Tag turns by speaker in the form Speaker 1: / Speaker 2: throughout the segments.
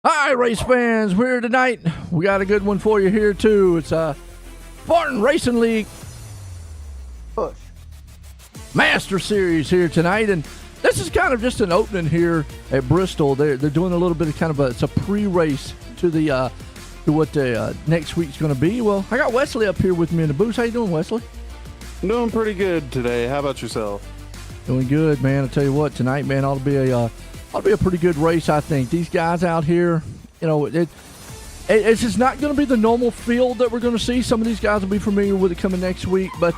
Speaker 1: Hi, race fans. We're here tonight. We got a good one for you here, too. It's a Spartan Racing League Push Master Series here tonight. And this is kind of just an opening here at Bristol. They're doing a little bit of kind of it's a pre-race to the to what the next week's going to be. Well, I got Wesley up here with me in the booth. How you doing, Wesley?
Speaker 2: Doing pretty good today. How about yourself?
Speaker 1: Doing good, man. I'll tell you what, tonight, man, ought to be a pretty good race, I think. These guys out here, you know, it's just not going to be the normal field that we're going to see. Some of these guys will be familiar with it coming next week, but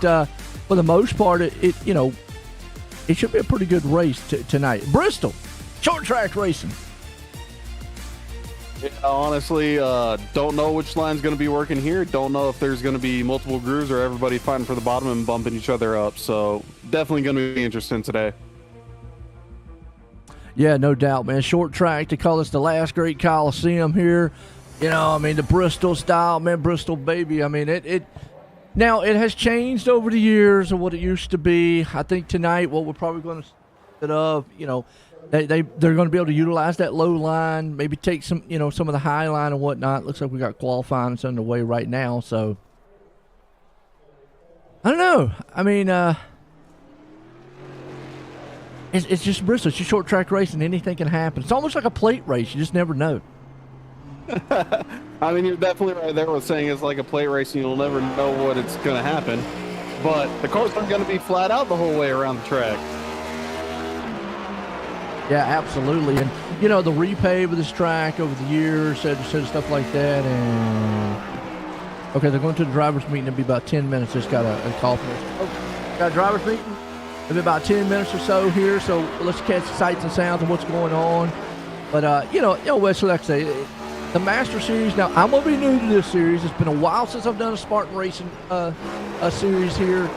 Speaker 1: for the most part, it should be a pretty good race tonight. Bristol, short track racing.
Speaker 2: Yeah, honestly, don't know which line's going to be working here. Don't know if there's going to be multiple grooves or everybody fighting for the bottom and bumping each other up. So definitely going to be interesting today.
Speaker 1: Yeah, no doubt, man. Short track, they call this the last great Coliseum here. You know, I mean, the Bristol style, man, Bristol, baby. I mean, now it has changed over the years of what it used to be. I think tonight, what we're probably going to set of, you know, they're going to be able to utilize that low line, maybe take some, you know, some of the high line and whatnot. Looks like we got qualifying that's underway right now, so I don't know. I mean, It's just Bristol. It's just short track racing. Anything can happen. It's almost like a plate race. You just never know.
Speaker 2: I mean, you're definitely right there with saying it's like a plate race and you'll never know what it's going to happen. But the cars aren't going to be flat out the whole way around the track.
Speaker 1: Yeah, absolutely. And, you know, the repave of this track over the years, said stuff like that. And, okay, they're going to the driver's meeting. It'll be about 10 minutes. Just got a call for us. Oh, got a driver's meeting? It'll be about 10 minutes or so here, so let's catch the sights and sounds of what's going on. But, you know, Wesley, like I say, the Master Series, now I'm going to be new to this series. It's been a while since I've done a Spartan Racing a series here.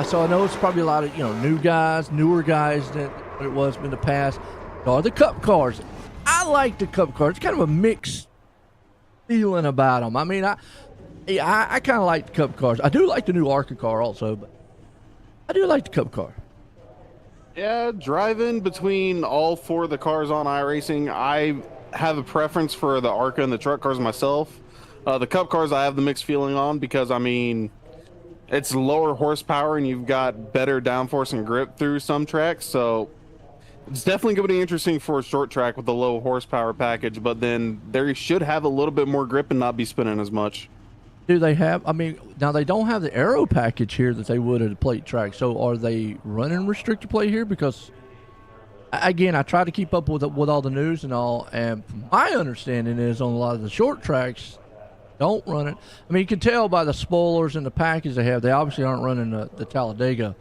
Speaker 1: So I know it's probably a lot of, you know, new guys, newer guys than what it was in the past. Are the Cup cars. I like the Cup cars. It's kind of a mixed feeling about them. I mean, I kind of like the Cup cars. I do like the new ARCA car also, but I do like the Cup car.
Speaker 2: Yeah, driving between all four of the cars on iRacing, I have a preference for the ARCA and the truck cars myself. The Cup cars I have the mixed feeling on because, I mean, it's lower horsepower and you've got better downforce and grip through some tracks. So it's definitely going to be interesting for a short track with the low horsepower package, but then they should have a little bit more grip and not be spinning as much.
Speaker 1: Do they have, I mean, now they don't have the aero package here that they would at a plate track. So are they running restricted plate here? Because, again, I try to keep up with all the news and all. And my understanding is on a lot of the short tracks, don't run it. I mean, you can tell by the spoilers and the package they have, they obviously aren't running the Talladega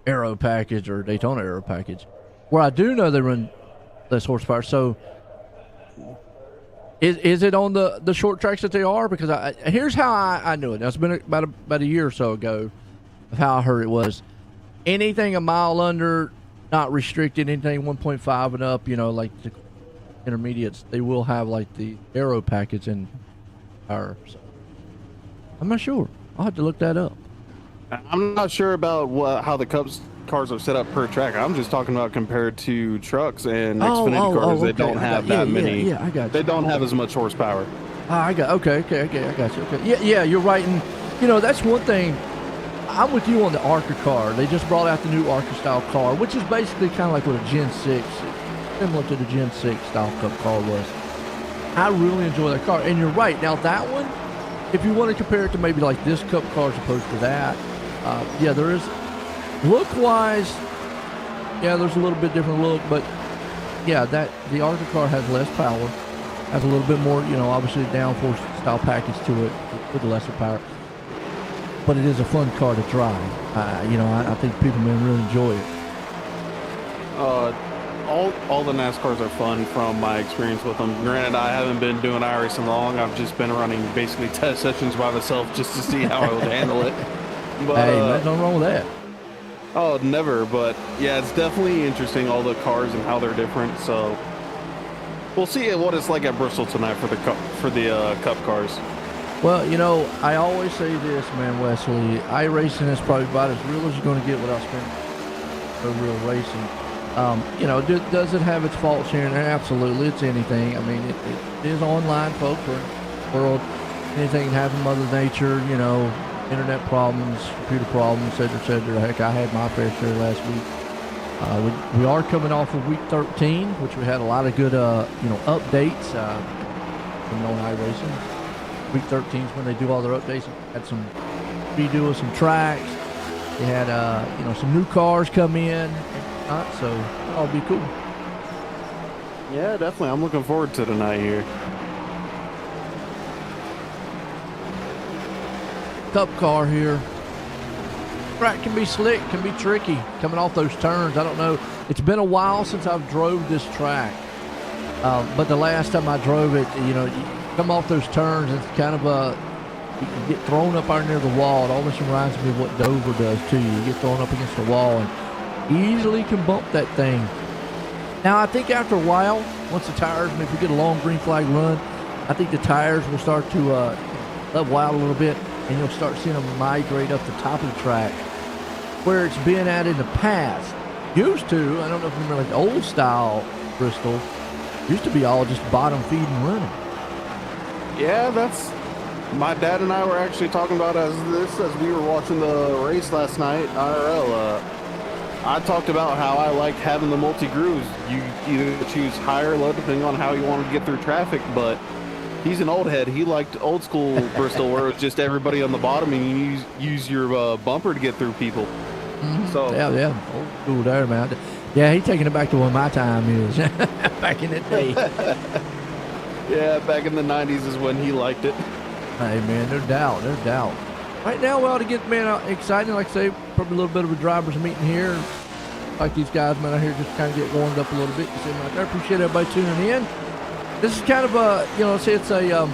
Speaker 1: aero package or Daytona aero package. Where I do know they run less horsepower. So Is it on the short tracks that they are? Because here's how I knew it. Now, it's been about a year or so ago of how I heard it was. Anything a mile under, not restricted. Anything 1.5 and up, you know, like the intermediates, they will have like the aero package in power. So I'm not sure. I'll have to look that up.
Speaker 2: I'm not sure about how the Cubs cars are set up per track. I'm just talking about compared to trucks and Xfinity cars. They don't have that many.
Speaker 1: Yeah, I got you.
Speaker 2: They don't have as much horsepower.
Speaker 1: I got okay. I got you. Okay. Yeah, you're right. And you know, that's one thing. I'm with you on the ARCA car. They just brought out the new ARCA style car, which is basically kind of like what a Gen 6, similar to the Gen 6 style Cup car was. I really enjoy that car. And you're right. Now that one, if you want to compare it to maybe like this Cup car as opposed to that, yeah, there is. Look-wise, yeah, there's a little bit different look, but yeah, the ARCA car has less power, has a little bit more, you know, obviously downforce style package to it with lesser power. But it is a fun car to drive. You know, I think people may really enjoy it.
Speaker 2: All the NASCARs are fun from my experience with them. Granted, I haven't been doing iRacing long. I've just been running basically test sessions by myself just to see how I would handle it. But,
Speaker 1: hey, there's nothing wrong with that.
Speaker 2: Oh, never. But yeah, it's definitely interesting, all the cars and how they're different. So we'll see what it's like at Bristol tonight for the Cup cars.
Speaker 1: Well, you know, I always say this, man, Wesley. iRacing is probably about as real as you're going to get without spending for real racing. You know, does it have its faults here and there? Absolutely. It's anything. I mean, it is online, folks. We're in the world. Anything can happen. Mother Nature, you know, internet problems, computer problems, et cetera. Heck, I had my fair share last week. We are coming off of week 13, which we had a lot of good, you know, updates from iRacing. Week 13 is when they do all their updates. Had some redo of some tracks. They had, you know, some new cars come in. So that'll be cool.
Speaker 2: Yeah, definitely. I'm looking forward to tonight here.
Speaker 1: Cup car here. Track can be slick, can be tricky coming off those turns. I don't know. It's been a while since I've drove this track. But the last time I drove it, you know, you come off those turns, it's kind of you can get thrown up out near the wall. It almost reminds me of what Dover does to you. You get thrown up against the wall and easily can bump that thing. Now, I think after a while, once the tires, and if you get a long green flag run, I think the tires will start to level out a little bit, and you'll start seeing them migrate up the top of the track where it's been at in the past. Used to, I don't know if you remember, like the old style Bristol, used to be all just bottom feed and running.
Speaker 2: Yeah, that's... My dad and I were actually talking about as we were watching the race last night, IRL. I talked about how I liked having the multi-grooves. You either choose high or low depending on how you wanted to get through traffic, but he's an old head. He liked old school Bristol where it was just everybody on the bottom and you use your bumper to get through people.
Speaker 1: Mm-hmm. So yeah, old school there, man. Yeah, he's taking it back to where my time is, back in the day.
Speaker 2: Yeah, back in the 90s is when he liked it.
Speaker 1: Hey, man, no doubt. Right now, we ought to get, man, exciting. Like I say, probably a little bit of a driver's meeting here. Like these guys, man, out here just kind of get warmed up a little bit. You see them out there. Appreciate everybody tuning in. This is kind of a, you know, say it's a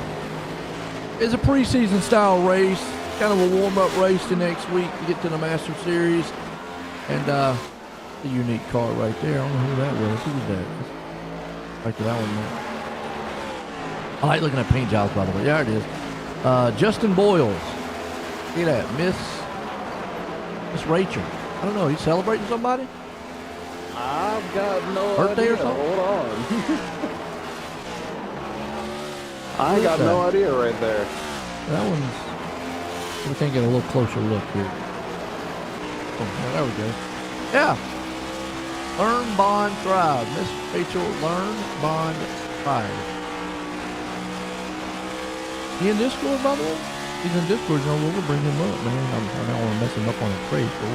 Speaker 1: preseason style race, kind of a warm up race to next week to get to the Master Series. And a unique car right there. I don't know who that was. Who was that? Like that one, man. I like looking at paint jobs, by the way. Yeah, it is. Justin Boyles. Look at that, Miss Rachel. I don't know. You celebrating somebody?
Speaker 2: I've got no
Speaker 1: birthday
Speaker 2: idea.
Speaker 1: Or something?
Speaker 2: Hold on. I got no idea right there.
Speaker 1: That one's. We can get a little closer look here. Oh, there we go. Yeah. Learn, bond, thrive. Miss Rachel, learn, bond, thrive. He in Discord, by the way? He's in Discord, you know, we'll bring him up, man. I don't want to mess him up on a trade, so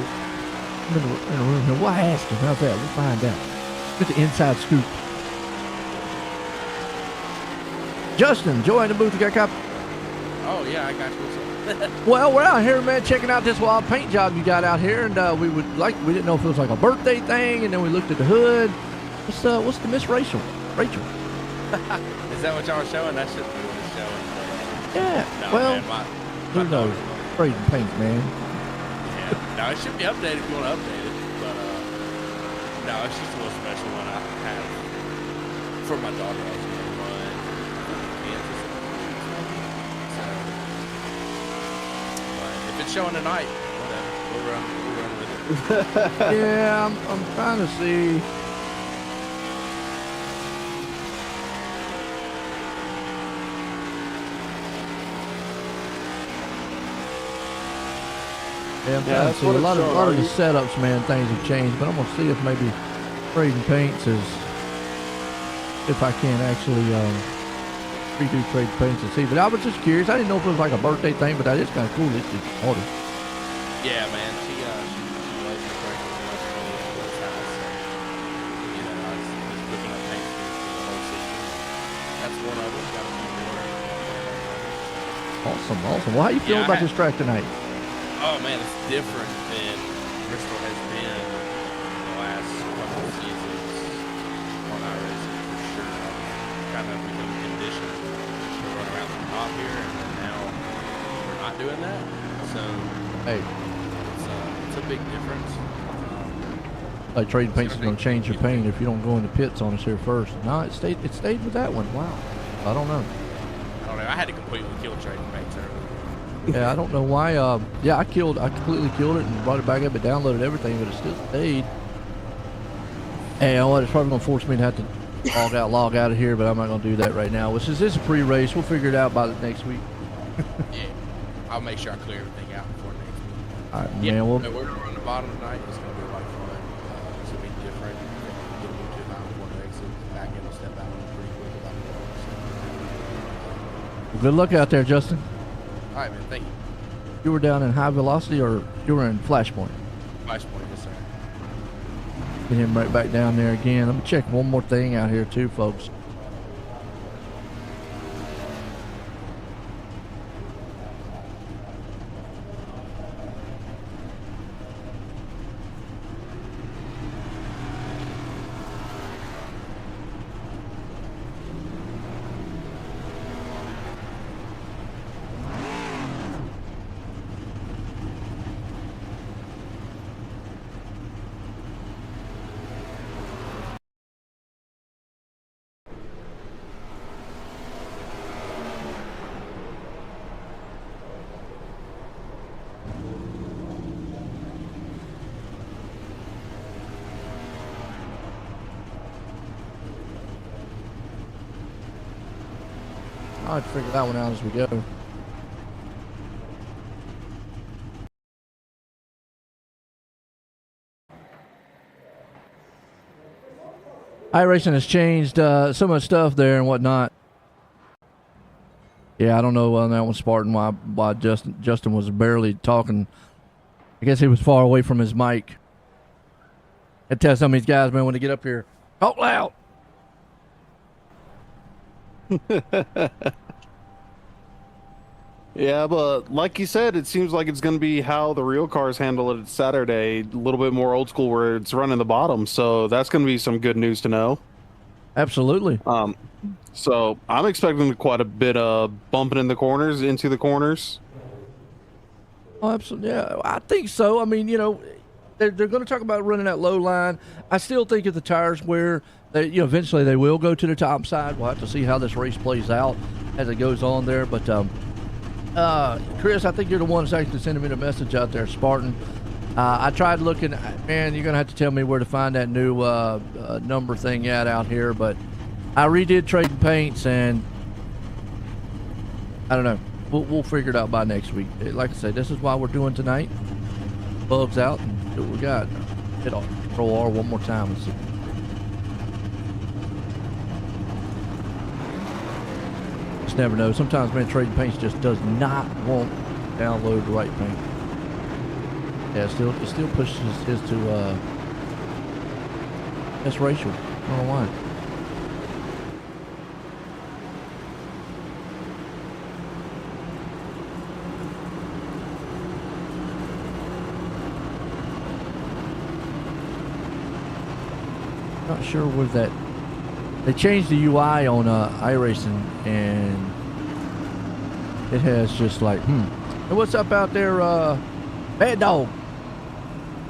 Speaker 1: I'm in the room here. We'll ask him. How's that? We'll find out. Get the inside scoop. Justin, Joy in the booth, you got a copy?
Speaker 3: Oh, yeah, I got you.
Speaker 1: Well, we're out here, man, checking out this wild paint job you got out here, and we didn't know if it was like a birthday thing, and then we looked at the hood. What's the Miss Rachel? Rachel.
Speaker 3: Is that what y'all are showing? That should be what it's showing.
Speaker 1: Yeah.
Speaker 3: No,
Speaker 1: well,
Speaker 3: man,
Speaker 1: who knows? Trading paint, man.
Speaker 3: Yeah. No, it should be updated if you want to update it, but no, it's just a little special one I have for my daughter. I was going to run Kansas. So, but if it's showing tonight, whatever, we'll run with it.
Speaker 1: Yeah, I'm trying to see. Yeah, I'm trying to see. A lot of the setups, man, things have changed, but I'm gonna see if maybe trading paints is, if I can actually redo trade paints and see. But I was just curious. I didn't know if it was like a birthday thing, but that is kind of cool. It's ordered.
Speaker 3: Yeah, man. She loves the break for his house. So, you know, I was just looking up paints for the whole season. That's one of them. Got a few more.
Speaker 1: Awesome. Well, how you feeling about this track tonight?
Speaker 3: Oh man, it's different than Bristol has been the last couple of seasons on iRacing for sure. I've kind of become conditioned to run around the top here, and now we're not doing that. So,
Speaker 1: hey,
Speaker 3: it's a big difference.
Speaker 1: Like trading paints is going to change your paint if you don't go in the pits on us here first. No, it stayed with that one. Wow. I don't know.
Speaker 3: I had to completely kill trading paints earlier.
Speaker 1: Yeah, I don't know why. Yeah, I completely killed it and brought it back up and downloaded everything, but it still stayed. Hey, you know what? It's probably going to force me to have to log out of here, but I'm not going to do that right now. This is a pre-race. We'll figure it out by the next week.
Speaker 3: Yeah, I'll make sure I clear everything out before next week.
Speaker 1: All right,
Speaker 3: Yeah,
Speaker 1: man. Well,
Speaker 3: we're going to run the bottom tonight. It's going to be a lot of fun. It's going to be different. Get a move to the corner exit, back in and step out pretty quick without the corner.
Speaker 1: good luck out there, Justin.
Speaker 3: All right, man. Thank you.
Speaker 1: You were down in high velocity, or you were in Flashpoint?
Speaker 3: Flashpoint, yes, sir.
Speaker 1: Get him right back down there again. Let me check one more thing out here too, folks. I'll have to figure that one out as we go. iRacing has changed so much stuff there and whatnot. Yeah, I don't know on that one, Spartan, why Justin was barely talking. I guess he was far away from his mic. I tell some of these guys, man, when they get up here, talk loud.
Speaker 2: Yeah, but like you said, it seems like it's going to be how the real cars handle it Saturday. A little bit more old school where it's running the bottom. So that's going to be some good news to know.
Speaker 1: Absolutely.
Speaker 2: So I'm expecting quite a bit of bumping in the corners, into the corners.
Speaker 1: Oh, absolutely. Yeah, I think so. I mean, you know, they're going to talk about running that low line. I still think if the tires wear, they, you know, eventually they will go to the top side. We'll have to see how this race plays out as it goes on there. But Chris, I think you're the one that's actually sending me the message out there, Spartan. I tried looking, man, you're going to have to tell me where to find that new number thing out here, but I redid trading paints, and I don't know. We'll figure it out by next week. Like I said, this is why we're doing tonight. Bugs out and see what we got. Hit Control R one more time and see. Just never know. Sometimes, man, trading paints just does not want to download the right paint. Yeah, it still pushes his to S ratio. I don't know why. Not sure where that. They changed the UI on iRacing, and it has just like, Hey, what's up out there, Bad Dog?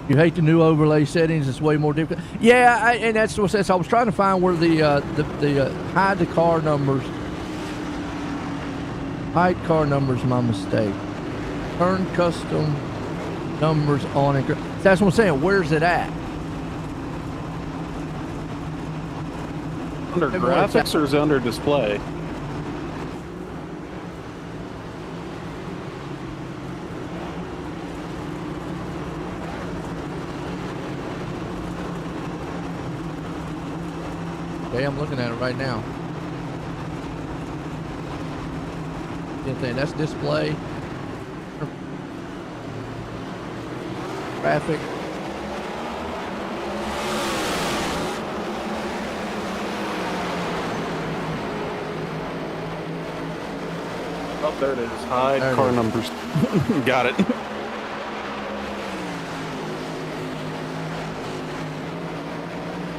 Speaker 1: You hate the new overlay settings? It's way more difficult. Yeah, and that's what I was trying to find where the hide the car numbers. Hide car numbers, my mistake. Turn custom numbers on and that's what I'm saying. Where's it at?
Speaker 2: Under graphics or is it under display?
Speaker 1: Okay, I'm looking at it right now. That's display. Graphic.
Speaker 2: Oh, there it is. Hide
Speaker 1: there
Speaker 2: car numbers. Got it.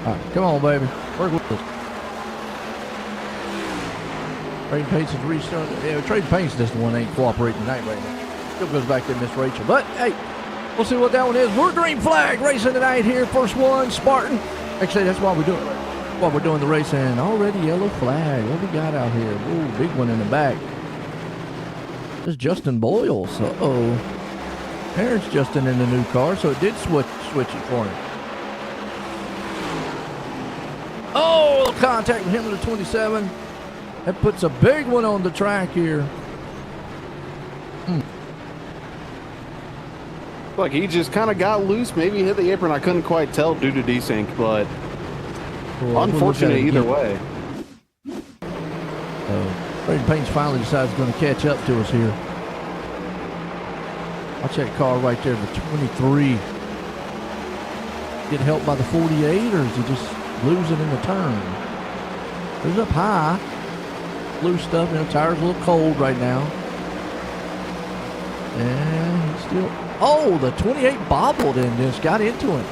Speaker 1: All right, come on, baby. Work with us. Trading Paints is restarting. Yeah, Trading Paints just the one ain't cooperating tonight right now. Still goes back to Miss Rachel. But, hey, we'll see what that one is. We're Green Flag racing tonight here. First one, Spartan. Actually, that's why we're doing it. While we're doing the racing. Already yellow flag. What we got out here? Ooh, big one in the back. There's Justin Boyles. Uh-oh. There's Justin in the new car, so it did switch it for him. contact with him in the 27. That puts a big one on the track here.
Speaker 2: Like he just kind of got loose, maybe hit the apron. I couldn't quite tell due to desync, but unfortunate either way.
Speaker 1: Braden Payne's finally decides he's going to catch up to us here. Watch that car right there, the 23. Get helped by the 48, or is he just losing in the turn? He's up high. Loose stuff, tires a little cold right now. And he's still, oh, the 28 bobbled and just got into him.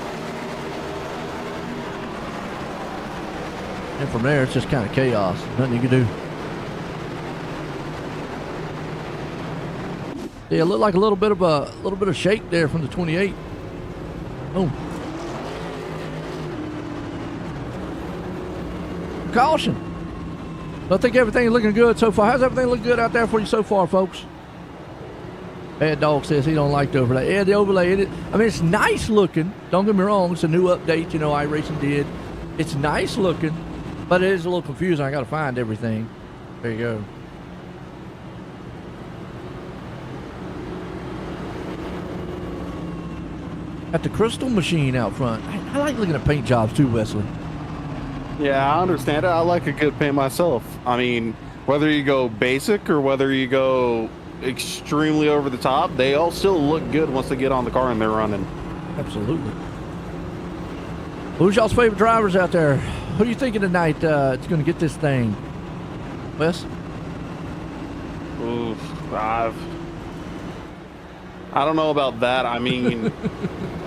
Speaker 1: And from there, it's just kind of chaos. Nothing you can do. Yeah, it looked like a little bit of shake there from the 28. Oh. Caution. I think everything is looking good so far. How's everything look good out there for you so far, folks? Bad Dog says he don't like the overlay. Yeah, the overlay, I mean, it's nice looking. Don't get me wrong. It's a new update, iRacing did. It's nice looking, but it is a little confusing. I got to find everything. There you go. Got the crystal machine out front. I like looking at paint jobs too, Wesley.
Speaker 2: Yeah, I understand it. I like a good paint myself. I mean, whether you go basic or whether you go extremely over the top, they all still look good once they get on the car and they're running.
Speaker 1: Absolutely. Who's y'all's favorite drivers out there? Who are you thinking tonight it's going to get this thing? Wes?
Speaker 2: Oof, I don't know about that. I mean...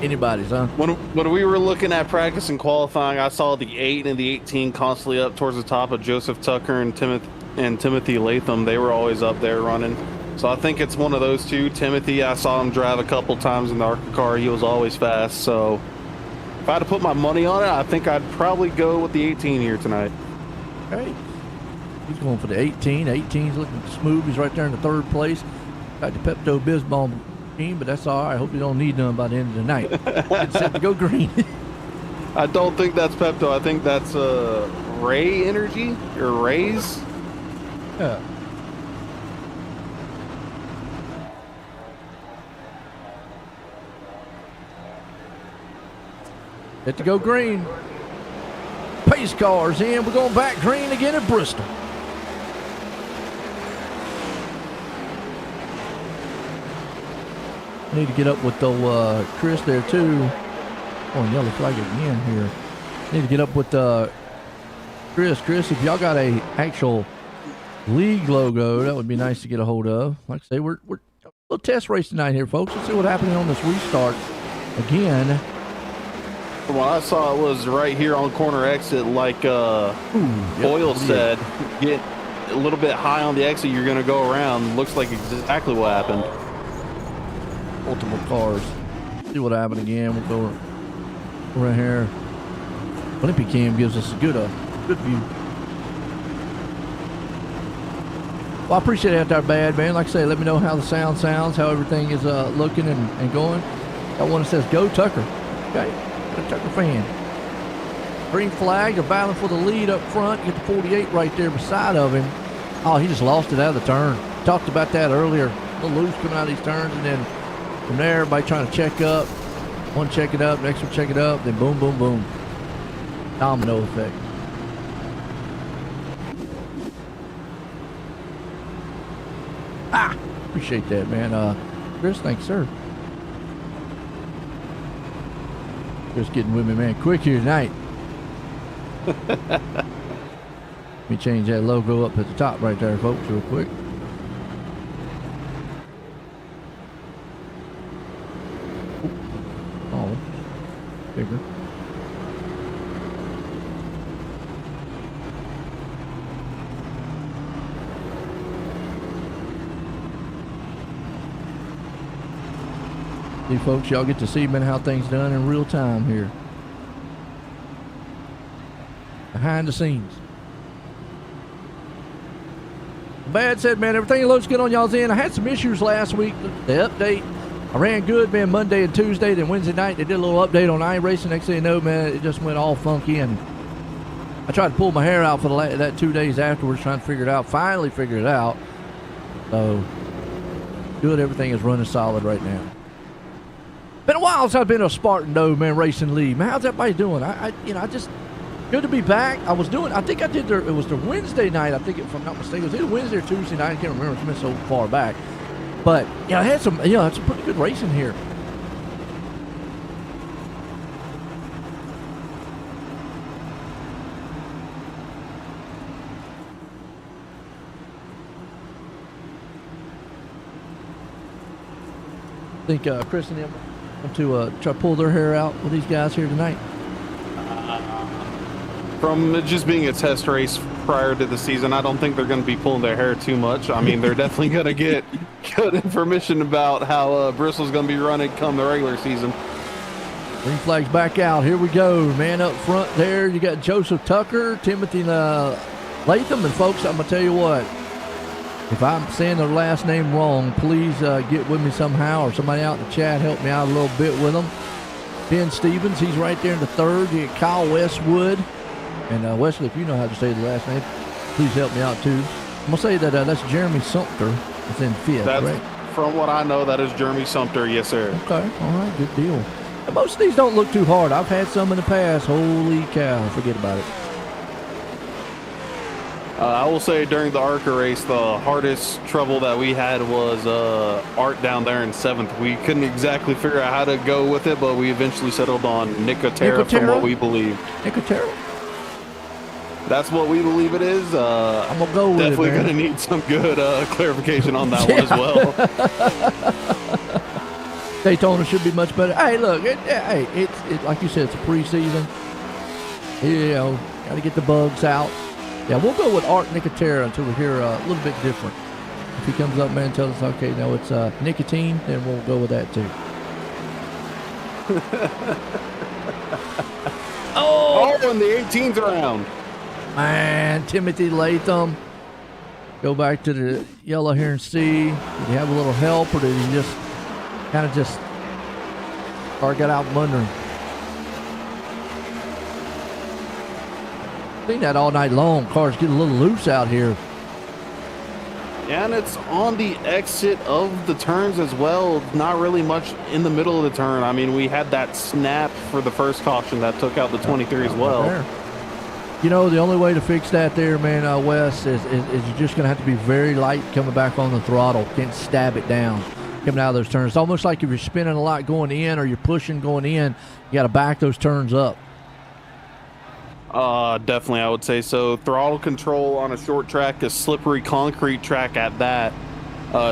Speaker 1: Anybody's, huh?
Speaker 2: When we were looking at practice and qualifying, I saw the 8 and the 18 constantly up towards the top of Joseph Tucker and Timothy Latham. They were always up there running. So I think it's one of those two. Timothy, I saw him drive a couple times in the ARCA car. He was always fast. So if I had to put my money on it, I think I'd probably go with the 18 here tonight.
Speaker 1: Okay. He's going for the 18. 18's looking smooth. He's right there in the third place. Got the Pepto-Bismol team, but that's all right. I hope you don't need none by the end of the night. It's set to go green.
Speaker 2: I don't think that's Pepto. I think that's Ray Energy or Rays.
Speaker 1: Yeah. Set to go green. Pace cars in. We're going back green again at Bristol. I need to get up with the Chris there too. Oh, yellow flag again here. Need to get up with Chris. Chris, if y'all got a actual league logo, that would be nice to get a hold of. Like I say, we're a little test race tonight here, folks. Let's see what's happening on this restart again.
Speaker 2: From what I saw, it was right here on corner exit, like Boyle said. Get a little bit high on the exit, you're going to go around. Looks like exactly what happened.
Speaker 1: Multiple cars. See what happened again. We'll go right here. Olympic Cam gives us a good view. Well, I appreciate it out there, Bad Man. Like I say, let me know how the sound sounds, how everything is looking and going. Got one that says "Go Tucker." Okay, go Tucker fan. Green flag. They're battling for the lead up front. Get the 48 right there beside of him. Oh, he just lost it out of the turn. Talked about that earlier. A little loose coming out of these turns, and then from there, everybody trying to check up. One check it up, next one check it up, then boom, boom, boom. Domino effect. Appreciate that, man. Chris, thanks, sir. Chris getting with me, man. Quick here tonight. Let me change that logo up at the top right there, folks, real quick. Oh, bigger. See, folks, y'all get to see, man, how things done in real time here. Behind the scenes. Bad said, man, everything looks good on y'all's end. I had some issues last week. The update, I ran good, man, Monday and Tuesday. Then Wednesday night, they did a little update on iRacing. Next thing you know, man, it just went all funky. And I tried to pull my hair out for that 2 days afterwards, trying to figure it out. Finally figured it out. So, good. Everything is running solid right now. Been a while since I've been to a Spartan Racing League. Man, how's everybody doing? I just good to be back. I think I did it was the Wednesday night. I think, if I'm not mistaken, it was either Wednesday or Tuesday night. I can't remember. It's been so far back. But yeah, I had some pretty good racing here. I think Chris and them want to try to pull their hair out with these guys here tonight.
Speaker 2: From it just being a test race prior to the season, I don't think they're going to be pulling their hair too much. I mean, they're definitely going to get good information about how Bristol's going to be running come the regular season.
Speaker 1: Green flag's back out. Here we go. Man up front there, you got Joseph Tucker, Timothy Latham, and folks, I'm going to tell you what. If I'm saying their last name wrong, please get with me somehow, or somebody out in the chat help me out a little bit with them. Ben Stevens, he's right there in the third. You get Kyle Westwood. And Wesley, if you know how to say the last name, please help me out too. I'm going to say that that's Jeremy Sumter. It's in fifth, right?
Speaker 2: From what I know, that is Jeremy Sumter. Yes, sir.
Speaker 1: Okay. All right. Good deal. And most of these don't look too hard. I've had some in the past. Holy cow. Forget about it.
Speaker 2: I will say during the ARCA race, the hardest trouble that we had was Art down there in seventh. We couldn't exactly figure out how to go with it, but we eventually settled on Nicotera from what we believe.
Speaker 1: Nicotera?
Speaker 2: That's what we believe it is.
Speaker 1: I'm going to go with
Speaker 2: definitely
Speaker 1: it,
Speaker 2: going to need some good clarification on that one as well.
Speaker 1: Daytona should be much better. Hey, look, it's like you said, it's a preseason. You know, got to get the bugs out. Yeah, we'll go with Art Nicotera until we hear a little bit different. If he comes up, man, and tells us, okay, no, it's nicotine, then we'll go with that too.
Speaker 2: Oh, and the 18's around.
Speaker 1: Man, Timothy Latham. Go back to the yellow here and see. Did he have a little help, or did he just kind of just got out from under him? Seen that all night long. Cars get a little loose out here.
Speaker 2: Yeah, and it's on the exit of the turns as well. Not really much in the middle of the turn. I mean, we had that snap for the first caution that took out the 23 as well.
Speaker 1: You know, the only way to fix that there, man, Wes, is you're just going to have to be very light coming back on the throttle. Can't stab it down coming out of those turns. It's almost like if you're spinning a lot going in or you're pushing going in, you got to back those turns up.
Speaker 2: Definitely, I would say so. Throttle control on a short track, a slippery concrete track at that,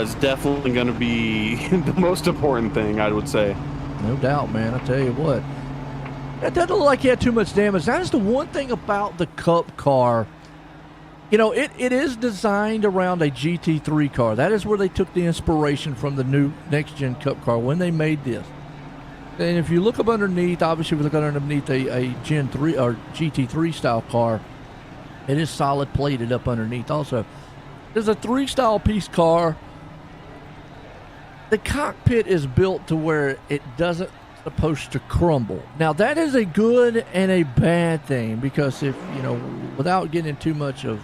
Speaker 2: is definitely going to be the most important thing, I would say.
Speaker 1: No doubt, man. I tell you what. It doesn't look like he had too much damage. That is the one thing about the Cup car. You know, it is designed around a GT3 car. That is where they took the inspiration from the new next-gen Cup car when they made this. And if you look up underneath, obviously, if you look underneath a Gen 3 or GT3 style car, it is solid plated up underneath. Also, there's a 3-style piece car. The cockpit is built to where it doesn't supposed to crumble. Now, that is a good and a bad thing because if, you know, without getting too much of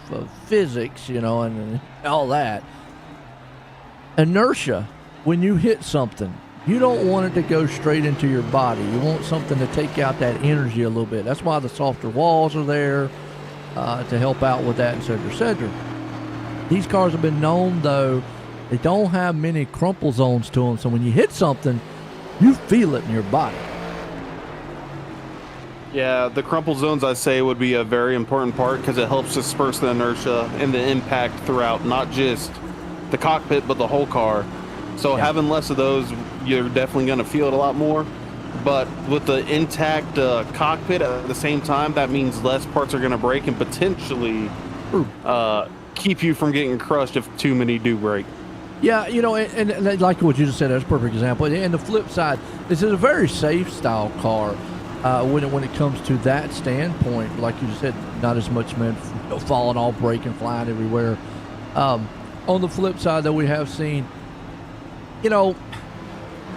Speaker 1: physics, you know, and all that, inertia, when you hit something, you don't want it to go straight into your body. You want something to take out that energy a little bit. That's why the softer walls are there to help out with that, et cetera, et cetera. These cars have been known, though, they don't have many crumple zones to them. So when you hit something, you feel it in your body.
Speaker 2: Yeah, the crumple zones, I say, would be a very important part because it helps disperse the inertia and the impact throughout not just the cockpit, but the whole car. So having less of those, you're definitely going to feel it a lot more. But with the intact cockpit at the same time, that means less parts are going to break and potentially keep you from getting crushed if too many do break.
Speaker 1: Yeah, you know, and like what you just said, that's a perfect example. And the flip side, this is a very safe style car when it comes to that standpoint. Like you said, not as much falling off, breaking, flying everywhere. On the flip side, though, we have seen, you know,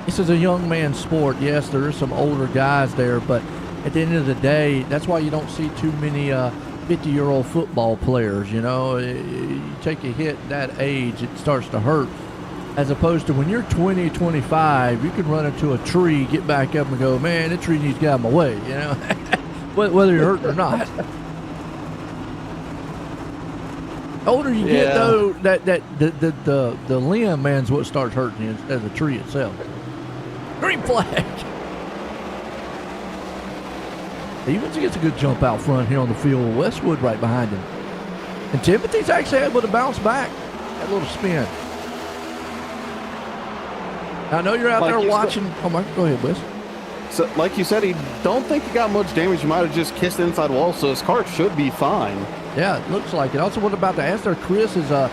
Speaker 1: this is a young man's sport. Yes, there are some older guys there, but at the end of the day, that's why you don't see too many 50-year-old football players. You know, you take a hit at that age, it starts to hurt. As opposed to when you're 20, 25, you can run into a tree, get back up and go, man, that tree needs to get out of my way, you know, whether you're hurt or not. The older you get, though, the limb, man's what starts hurting you instead of the tree itself. Green flag. Evans gets a good jump out front here on the field. Westwood right behind him. And Timothy's actually able to bounce back. That little spin. I know you're out there watching. Oh my, go ahead, Wes.
Speaker 2: So, like you said, he don't think he got much damage. He might have just kissed the inside wall, so his car should be fine.
Speaker 1: Yeah, it looks like it. Also, what about to ask there, Chris, is I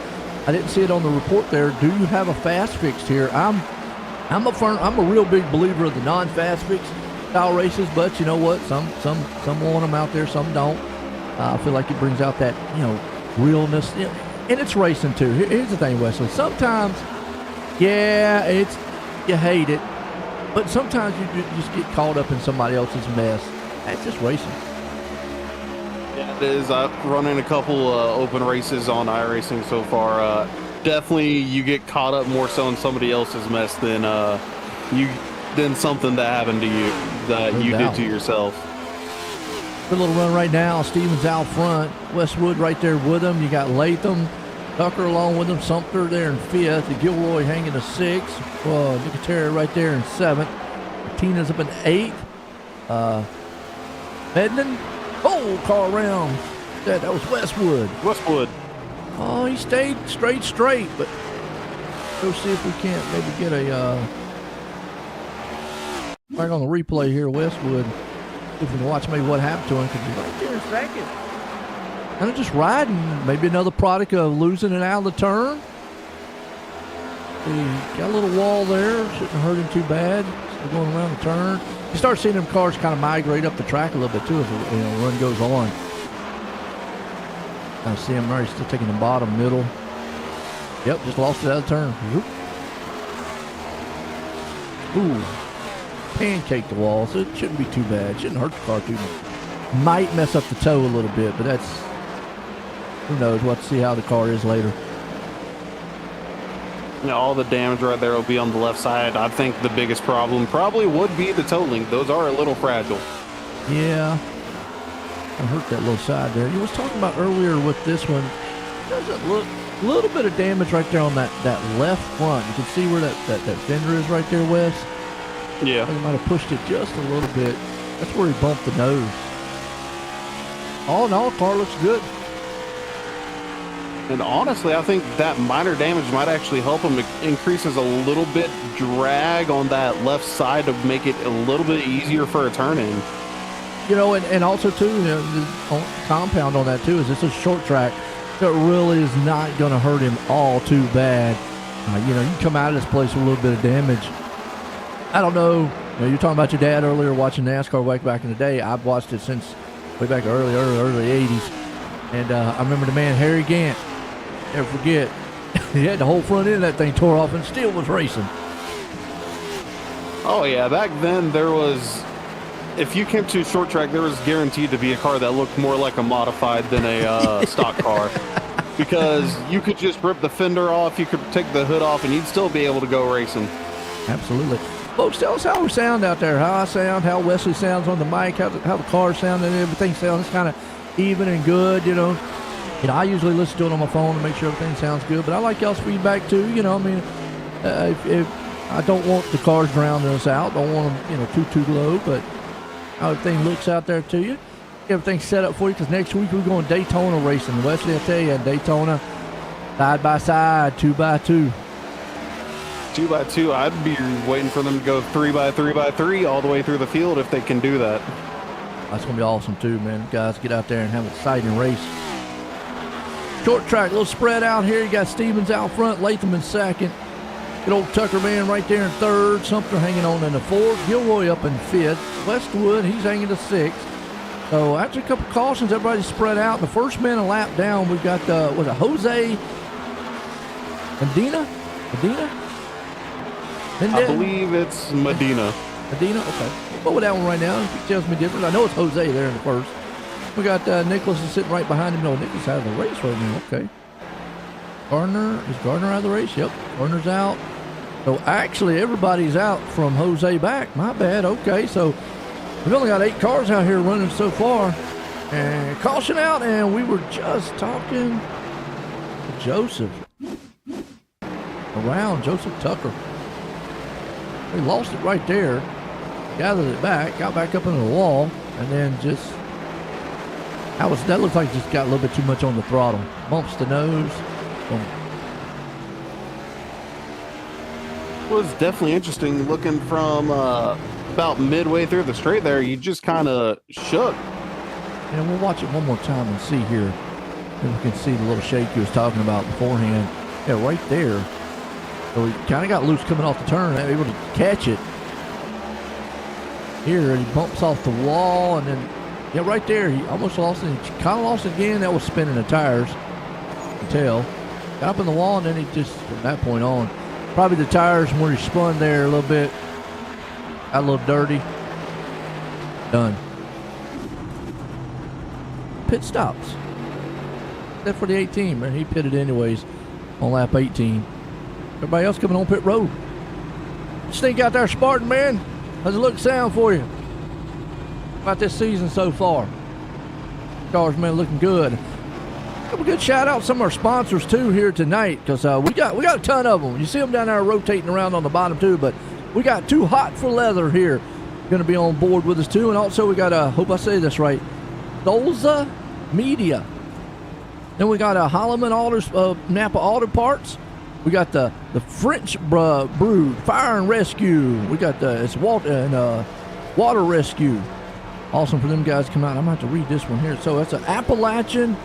Speaker 1: didn't see it on the report there. Do you have a fast fixed here? I'm a real big believer of the non-fast fixed style races, but you know what? Some want them out there, some don't. I feel like it brings out that, you know, realness, you know, and it's racing too. Here's the thing, Wesley. Sometimes, yeah, you hate it, but sometimes you just get caught up in somebody else's mess. That's just racing.
Speaker 2: Yeah, it is. I've run in a couple open races on iRacing so far. Definitely, you get caught up more so in somebody else's mess than something that happened to you that you did to yourself.
Speaker 1: Good little run right now. Stevens out front. Westwood right there with him. You got Latham, Tucker along with him. Sumter there in fifth. Gilroy hanging to sixth. Nicotera right there in seventh. Martinez up in eighth. Mednan. Oh, car around. That was Westwood.
Speaker 2: Westwood.
Speaker 1: Oh, he stayed straight, but go see if we can't maybe get a back on the replay here, Westwood. If we can watch maybe what happened to him, because he's right there in second. Kind of just riding. Maybe another product of losing it out of the turn. He got a little wall there. Shouldn't hurt him too bad. Still going around the turn. You start seeing them cars kind of migrate up the track a little bit too as the run goes on. I see him there. He's still taking the bottom, middle. Yep, just lost it out of the turn. Ooh. Pancake the wall, so it shouldn't be too bad. Shouldn't hurt the car too much. Might mess up the toe a little bit, but that's, who knows. We'll have to see how the car is later.
Speaker 2: You know, all the damage right there will be on the left side. I think the biggest problem probably would be the toe link. Those are a little fragile.
Speaker 1: Yeah. I hurt that little side there. You was talking about earlier with this one. Doesn't look a little bit of damage right there on that left front. You can see where that fender is right there, Wes.
Speaker 2: Yeah.
Speaker 1: He might have pushed it just a little bit. That's where he bumped the nose. All in all, the car looks good.
Speaker 2: And honestly, I think that minor damage might actually help him. It increases a little bit drag on that left side to make it a little bit easier for a turn in.
Speaker 1: You know, and also too, you know, the compound on that too is it's a short track that really is not going to hurt him all too bad. You know, you can come out of this place with a little bit of damage. I don't know. You know, you're talking about your dad earlier watching NASCAR way back in the day. I've watched it since way back early 80s. And I remember the man, Harry Gant. Never forget. He had the whole front end of that thing tore off and still was racing.
Speaker 2: Oh, yeah. Back then, there was, if you came to a short track, there was guaranteed to be a car that looked more like a modified than a stock car. Because you could just rip the fender off, you could take the hood off, and you'd still be able to go racing.
Speaker 1: Absolutely. Folks, tell us how we sound out there, how I sound, how Wesley sounds on the mic, how the car sounds, and everything sounds kind of even and good, you know. I usually listen to it on my phone to make sure everything sounds good, but I like y'all's feedback too, you know. I mean, if I don't want the cars drowning us out, don't want them, you know, too low, but how everything looks out there to you. Everything's set up for you, because next week we're going Daytona racing. Wesley, I tell you, Daytona, side by side, 2x2.
Speaker 2: 2x2, I'd be waiting for them to go 3x3x3 all the way through the field if they can do that.
Speaker 1: That's going to be awesome too, man. Guys, get out there and have an exciting race. Short track, a little spread out here. You got Stevens out front, Latham in second. Good old Tucker man right there in third. Sumter hanging on in the fourth. Gilroy up in fifth. Westwood, he's hanging to sixth. So after a couple cautions, everybody's spread out. The first man a lap down, we've got, was it Jose Medina?
Speaker 2: I believe it's Medina.
Speaker 1: Medina? Okay. We'll go with that one right now. If he tells me different, I know it's Jose there in the first. We got Nicholas is sitting right behind him. No, Nicholas out of the race right now. Okay. Is Gardner out of the race? Yep, Gardner's out. So actually, everybody's out from Jose back. My bad. Okay, so we've only got 8 cars out here running so far. And caution out, and we were just talking to Joseph. Joseph Tucker. We lost it right there. Gathered it back, got back up into the wall, and then just that looks like just got a little bit too much on the throttle. Bumps the nose. Boom.
Speaker 2: Well, it's definitely interesting looking from about midway through the straight there. You just kind of shook.
Speaker 1: And we'll watch it one more time and see here. And we can see the little shake he was talking about beforehand. Yeah, right there. So he kind of got loose coming off the turn, able to catch it. Here, he bumps off the wall, and then, yeah, right there, he almost lost it. He kind of lost it again. That was spinning the tires. You can tell. Got up in the wall, and then he just, from that point on, probably the tires where he spun there a little bit. Got a little dirty. Done. Pit stops. Except for the 18, man. He pitted anyways on lap 18. Everybody else coming on pit road. Stink out there, Spartan, man. How's it look sound for you? About this season so far. Cars, man, looking good. Have a good shout out to some of our sponsors too here tonight, because we got a ton of them. You see them down there rotating around on the bottom too, but we got 2 Hot for Leather here going to be on board with us too, and also we got hope I say this right, Dolza Media. Then we got Holloman Auto, Napa Auto Parts. We got the French Brood Fire and Rescue. We got it's Water Rescue. Awesome for them guys to come out. I'm going to have to read this one here. So that's an Appalachian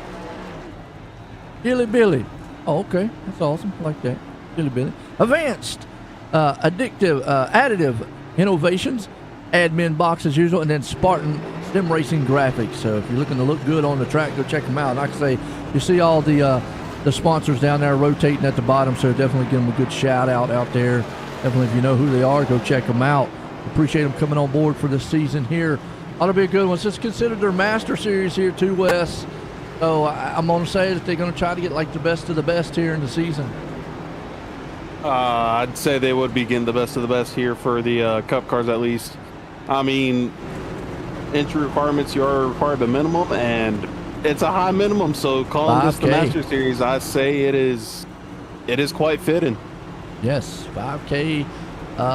Speaker 1: Dilly Billy. Oh, okay. That's awesome. I like that. Dilly Billy. Advanced Additive Innovations. Admin box as usual. And then Spartan Simracing Graphics. So if you're looking to look good on the track, go check them out. Like I say, you see all the sponsors down there rotating at the bottom, so definitely give them a good shout out there. Definitely, if you know who they are, go check them out. Appreciate them coming on board for this season here. Ought to be a good one. It's considered their Master Series here too, Wes. So I'm going to say that they're going to try to get like the best of the best here in the season.
Speaker 2: I'd say they would begin the best of the best here for the Cup cars at least. I mean, entry requirements, you are required the minimum, and it's a high minimum, so calling this the Master Series, I say it is quite fitting.
Speaker 1: Yes, 5K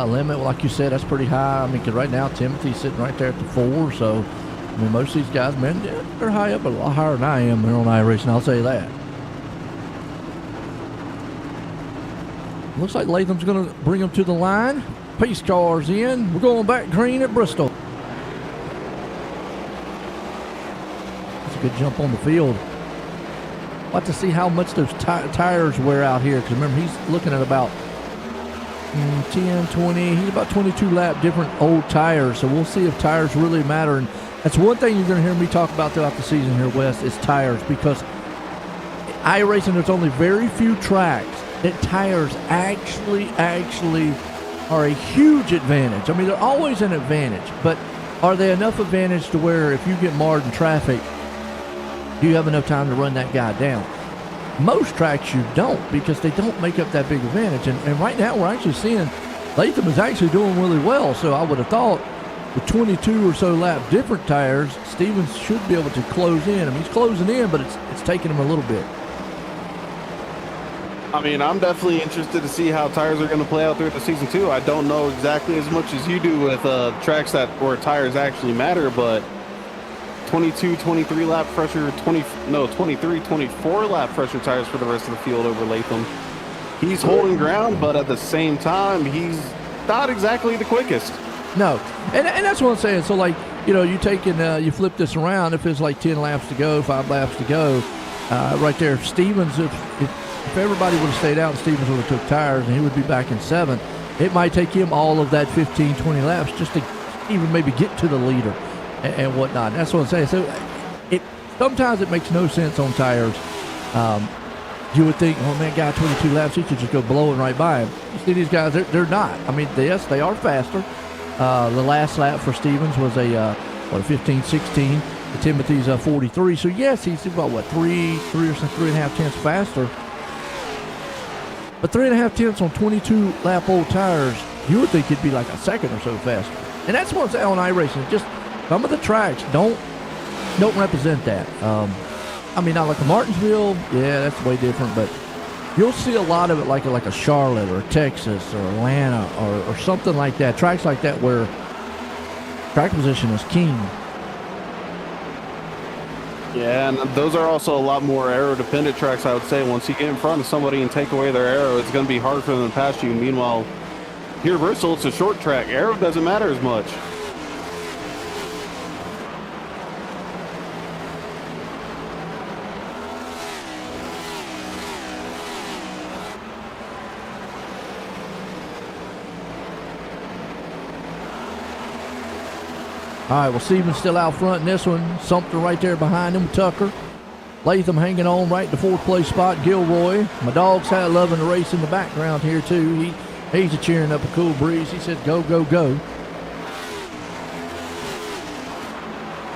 Speaker 1: limit, like you said, that's pretty high. I mean, because right now Timothy's sitting right there at the 4, so I mean, most of these guys, man, they're high up, a lot higher than I am. They're on iRacing, I'll say that. Looks like Latham's going to bring them to the line. Pace cars in. We're going back green at Bristol. That's a good jump on the field. I'll have to see how much those tires wear out here, because remember, he's looking at about 10, 20, he's about 22 lap different old tires, so we'll see if tires really matter. And that's one thing you're going to hear me talk about throughout the season here, Wes, is tires, because iRacing, there's only very few tracks that tires actually are a huge advantage. I mean, they're always an advantage, but are they enough advantage to where if you get marred in traffic, do you have enough time to run that guy down? Most tracks you don't, because they don't make up that big advantage. And right now we're actually seeing Latham is actually doing really well. So I would have thought with 22 or so lap different tires, Stevens should be able to close in. I mean, he's closing in, but it's taking him a little bit.
Speaker 2: I mean, I'm definitely interested to see how tires are going to play out through the season too. I don't know exactly as much as you do with tracks where tires actually matter, but 22, 23 lap pressure, 23, 24 lap pressure tires for the rest of the field over Latham. He's holding ground, but at the same time, he's not exactly the quickest.
Speaker 1: No, and that's what I'm saying. So, like, you know, you flip this around, if it's like 10 laps to go, 5 laps to go, right there, Stevens, if everybody would have stayed out and Stevens would have took tires and he would be back in 7th, it might take him all of that 15, 20 laps just to even maybe get to the leader and whatnot. That's what I'm saying. So sometimes it makes no sense on tires. You would think, oh man, guy 22 laps, he should just go blowing right by him. You see these guys, they're not. I mean, yes, they are faster. The last lap for Stevens was a 15, 16. Timothy's 43. So yes, he's about what, three or 3.5 tenths faster. But 3.5 tenths on 22 lap old tires, you would think it'd be like a second or so faster. And that's what's on iRacing. Just some of the tracks don't represent that. I mean, not like a Martinsville, yeah, that's way different, but you'll see a lot of it like a Charlotte or Texas or Atlanta or something like that. Tracks like that where track position is king.
Speaker 2: Yeah, and those are also a lot more aero-dependent tracks, I would say. Once you get in front of somebody and take away their aero, it's going to be hard for them to pass you. Meanwhile, here at Bristol, it's a short track. Aero doesn't matter as much.
Speaker 1: All right, well, Stevens still out front in this one. Sumter right there behind him, Tucker. Latham hanging on right to fourth place spot. Gilroy. My dog's had loving the race in the background here, too. He's a cheering up a cool breeze. He said, go, go, go.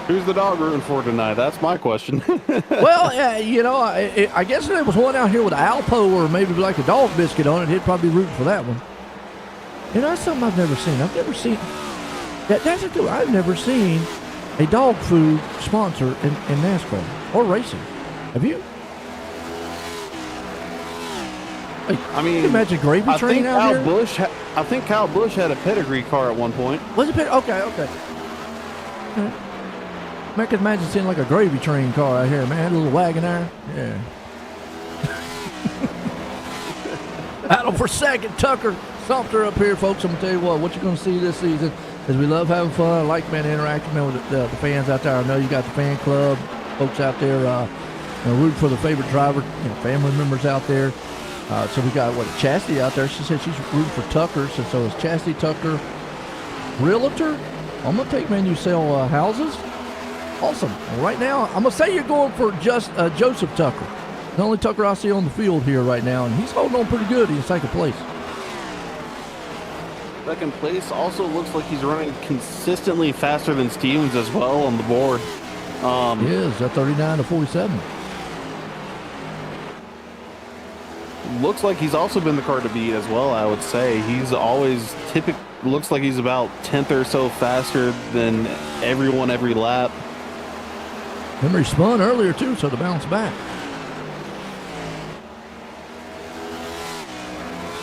Speaker 2: Who's the dog rooting for tonight? That's my question.
Speaker 1: Well, you know, I guess if there was one out here with an Alpo or maybe like a dog biscuit on it, he'd probably root for that one. You know, that's something I've never seen. That's a good. I've never seen a dog food sponsor in NASCAR or racing. Have you? Like,
Speaker 2: I mean,
Speaker 1: can you imagine gravy train out here?
Speaker 2: I think Kyle Busch had a pedigree car at one point.
Speaker 1: Was it okay? I can imagine seeing like a gravy train car out here, man. A little Wagonaire. Yeah. Battle for second, Tucker. Sumter up here, folks. I'm going to tell you what you're going to see this season is we love having fun. I like, man, interacting with the fans out there. I know you got the fan club, folks out there root for the favorite driver, family members out there. So we got, Chastity out there. She said she's rooting for Tucker. So is Chastity Tucker realtor? I'm going to take, man, you sell houses? Awesome. Well, right now, I'm going to say you're going for just Joseph Tucker. The only Tucker I see on the field here right now, and he's holding on pretty good. He's second place.
Speaker 2: Second place also looks like he's running consistently faster than Stevens as well on the board.
Speaker 1: He is at 39 to 47.
Speaker 2: Looks like he's also been the car to beat as well, I would say. He's always looks like he's about 10th or so faster than everyone every lap.
Speaker 1: Remember, he spun earlier too, so to bounce back.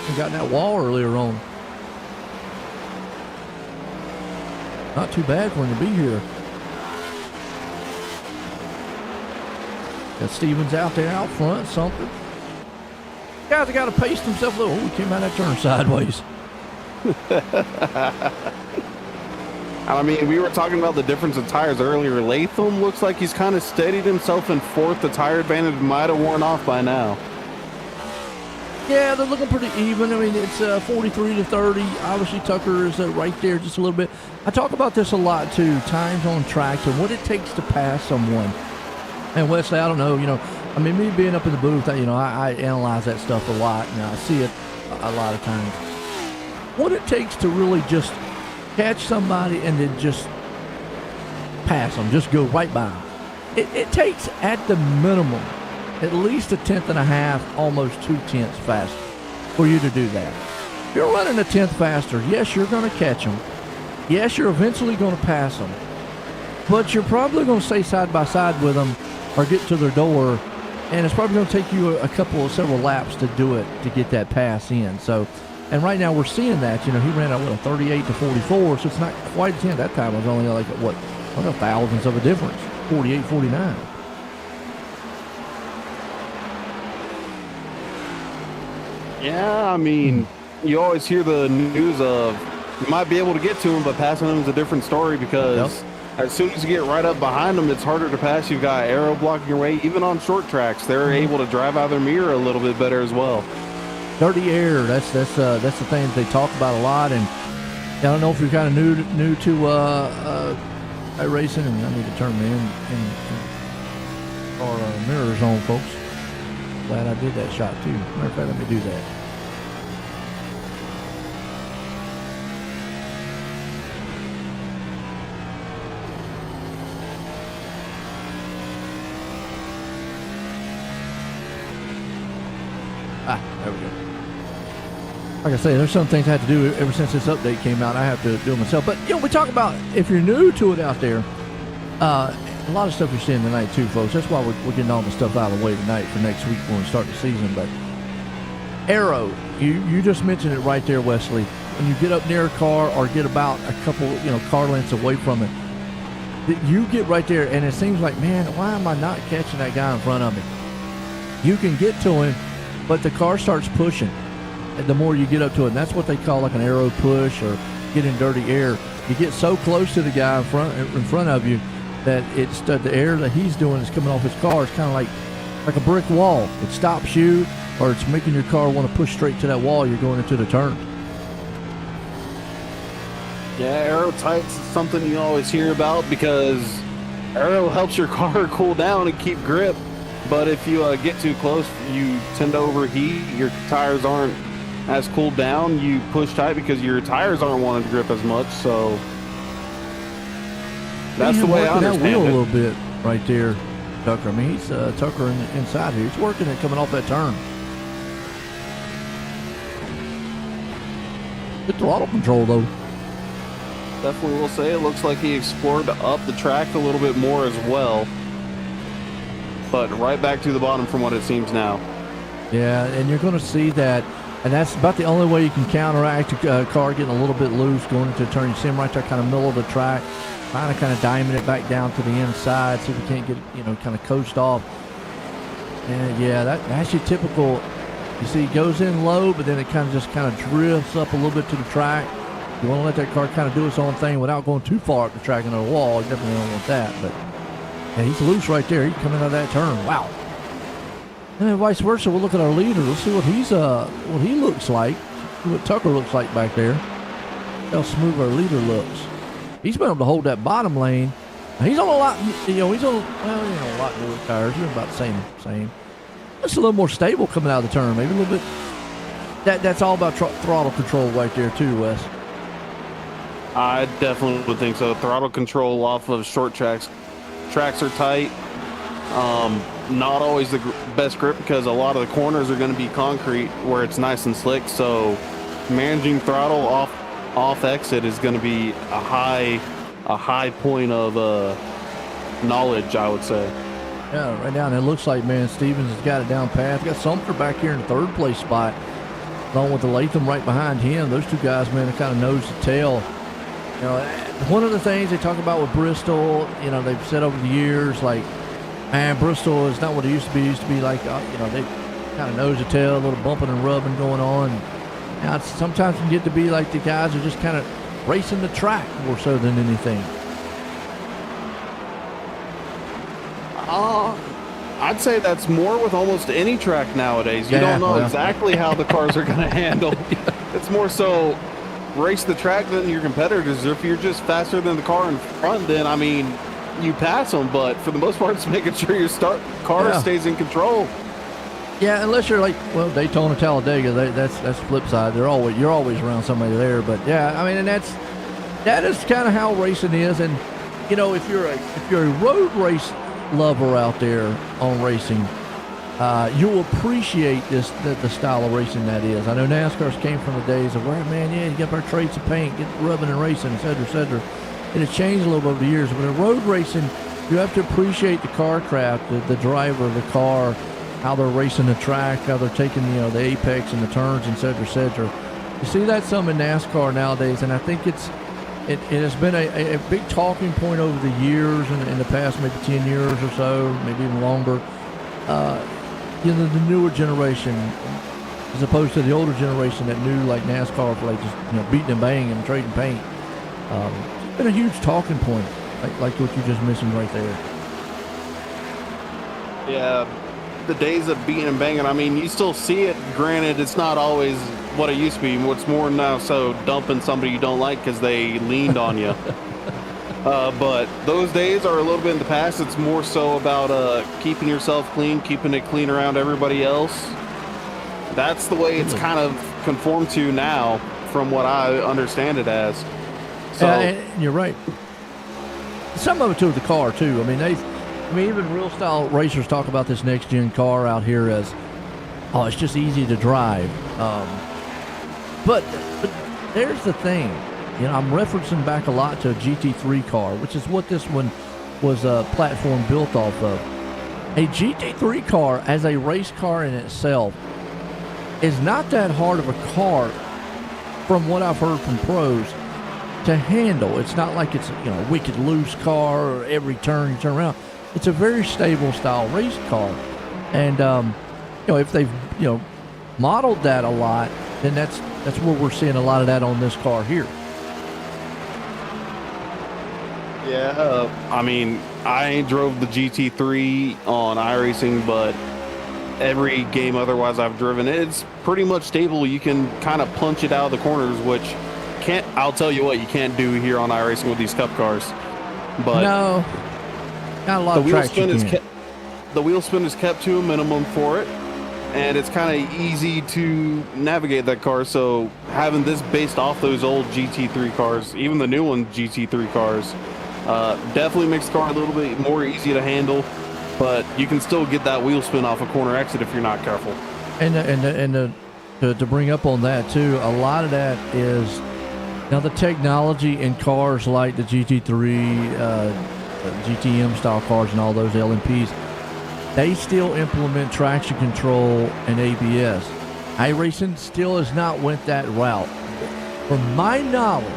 Speaker 1: He got in that wall earlier on. Not too bad for him to be here. Got Stevens out there out front, something. Guys have got to pace himself a little. Oh, he came out that turn sideways.
Speaker 2: I mean, we were talking about the difference in tires earlier. Latham looks like he's kind of steadied himself in fourth. The tire advantage might have worn off by now.
Speaker 1: Yeah, they're looking pretty even. I mean, it's 43 to 30. Obviously, Tucker is right there just a little bit. I talk about this a lot, too, times on tracks and what it takes to pass someone. And Wesley, I don't know, I mean, me being up in the booth, I analyze that stuff a lot, and I see it a lot of times. What it takes to really just catch somebody and then just pass them, just go right by them. It takes, at the minimum, at least a tenth and a half, almost 2 tenths faster for you to do that. If you're running a tenth faster, yes, you're going to catch them. Yes, you're eventually going to pass them. But you're probably going to stay side by side with them or get to their door, and it's probably going to take you several laps to do it, to get that pass in. So, and right now we're seeing that, he ran out with a 38 to 44, so it's not quite a 10. That time was only like, thousands of a difference, 48, 49.
Speaker 2: Yeah, I mean, you always hear the news of you might be able to get to him, but passing him is a different story because as soon as you get right up behind them, it's harder to pass. You've got aero blocking your way. Even on short tracks, they're able to drive out their mirror a little bit better as well.
Speaker 1: Dirty air, that's the thing that they talk about a lot. And I don't know if you're kind of new to iRacing, and I need to turn our mirrors on, folks. Glad I did that shot too. Matter of fact, let me do that. There we go. Like I say, there's some things I have to do ever since this update came out. I have to do it myself. But, we talk about, if you're new to it out there, a lot of stuff you're seeing tonight too, folks. That's why we're getting all the stuff out of the way tonight for next week when we start the season. But aero, you just mentioned it right there, Wesley. When you get up near a car or get about a couple, car lengths away from it, you get right there, and it seems like, man, why am I not catching that guy in front of me? You can get to him, but the car starts pushing the more you get up to it. And that's what they call like an aero push or getting dirty air. You get so close to the guy in front of you that it's the air that he's doing is coming off his car. It's kind of like a brick wall. It stops you, or it's making your car want to push straight to that wall you're going into the turn.
Speaker 2: Yeah, aero tights is something you always hear about because aero helps your car cool down and keep grip. But if you get too close, you tend to overheat. Your tires aren't as cooled down. You push tight because your tires aren't wanting to grip as much. So that's the way I understand
Speaker 1: that wheel
Speaker 2: it.
Speaker 1: A little bit right there, Tucker. I mean, he's Tucker inside here. He's working it coming off that turn. Good throttle control though.
Speaker 2: Definitely will say it looks like he explored up the track a little bit more as well. But right back to the bottom from what it seems now.
Speaker 1: Yeah, and you're going to see that, and that's about the only way you can counteract a car getting a little bit loose going into a turn. You see him right there kind of middle of the track, trying to kind of diamond it back down to the inside so you can't get, kind of coast off. And yeah, that's your typical, you see, he goes in low, but then it kind of drifts up a little bit to the track. You want to let that car kind of do its own thing without going too far up the track into the wall. You definitely don't want that, but yeah, he's loose right there. He's coming out of that turn. Wow. And then vice versa, we'll look at our leader. Let's see what he looks like. See what Tucker looks like back there. How smooth our leader looks. He's been able to hold that bottom lane. He's on a lot, he's on a lot newer tires. He's about the same. It's a little more stable coming out of the turn. Maybe a little bit. That's all about throttle control right there too, Wes.
Speaker 2: I definitely would think so. Throttle control off of short tracks. Tracks are tight. Not always the best grip because a lot of the corners are going to be concrete where it's nice and slick. So managing throttle off exit is going to be a high point of knowledge, I would say.
Speaker 1: Yeah, right now, and it looks like, man, Stevens has got it down pat. Got Sumter back here in the third place spot, along with the Latham right behind him. Those two guys, man, are kind of nose to tail. One of the things they talk about with Bristol, they've said over the years, like, man, Bristol is not what it used to be. It used to be like, they kind of nose to tail, a little bumping and rubbing going on. Now, it's sometimes can get to be like the guys are just kind of racing the track more so than anything.
Speaker 2: I'd say that's more with almost any track nowadays. You don't know exactly how the cars are going to handle. It's more so race the track than your competitors. If you're just faster than the car in front, then, you pass them. But for the most part, it's making sure your car stays in control.
Speaker 1: Yeah, unless you're like, Daytona, Talladega, that's the flip side. You're always around somebody there. But yeah, and that is kind of how racing is. And if you're a road race lover out there on racing, you'll appreciate the style of racing that is. I know NASCAR's came from the days of where, man, you get our traits of paint, get rubbing and racing, et cetera, et cetera. It has changed a little bit over the years. But in road racing, you have to appreciate the car craft, the driver, the car, how they're racing the track, how they're taking the apex and the turns, et cetera, et cetera. You see that some in NASCAR nowadays, and I think it has been a big talking point over the years, in the past maybe 10 years or so, maybe even longer. The newer generation, as opposed to the older generation that knew like NASCAR for like just beating and banging and trading paint. It's been a huge talking point, like what you just mentioned right there.
Speaker 2: Yeah, the days of beating and banging. You still see it. Granted, it's not always what it used to be. What's more now, so dumping somebody you don't like because they leaned on you. But those days are a little bit in the past. It's more so about keeping yourself clean, keeping it clean around everybody else. That's the way it's kind of conformed to now, from what I understand it as. So
Speaker 1: and you're right. Some of it too with the car too. Even real style racers talk about this next gen car out here as Oh, it's just easy to drive. But there's the thing. I'm referencing back a lot to a GT3 car, which is what this one was a platform built off of. A GT3 car as a race car in itself is not that hard of a car, from what I've heard from pros, to handle. It's not like it's a wicked loose car or every turn you turn around. It's a very stable style race car, and if they've modeled that a lot, then that's where we're seeing a lot of that on this car here.
Speaker 2: Yeah, I mean, I ain't drove the GT3 on iRacing, but every game otherwise I've driven, it's pretty much stable. You can kind of punch it out of the corners, which I'll tell you what, you can't do here on iRacing with these Cup cars. But
Speaker 1: no, not a lot of tracks you can.
Speaker 2: The wheel spin is kept to a minimum for it, and it's kind of easy to navigate that car. So having this based off those old GT3 cars, even the new one GT3 cars, definitely makes the car a little bit more easy to handle, but you can still get that wheel spin off a corner exit if you're not careful.
Speaker 1: And to bring up on that too, a lot of that is now the technology in cars like the GT3, GTM style cars and all those LMPs, they still implement traction control and ABS. iRacing still has not went that route. From my knowledge,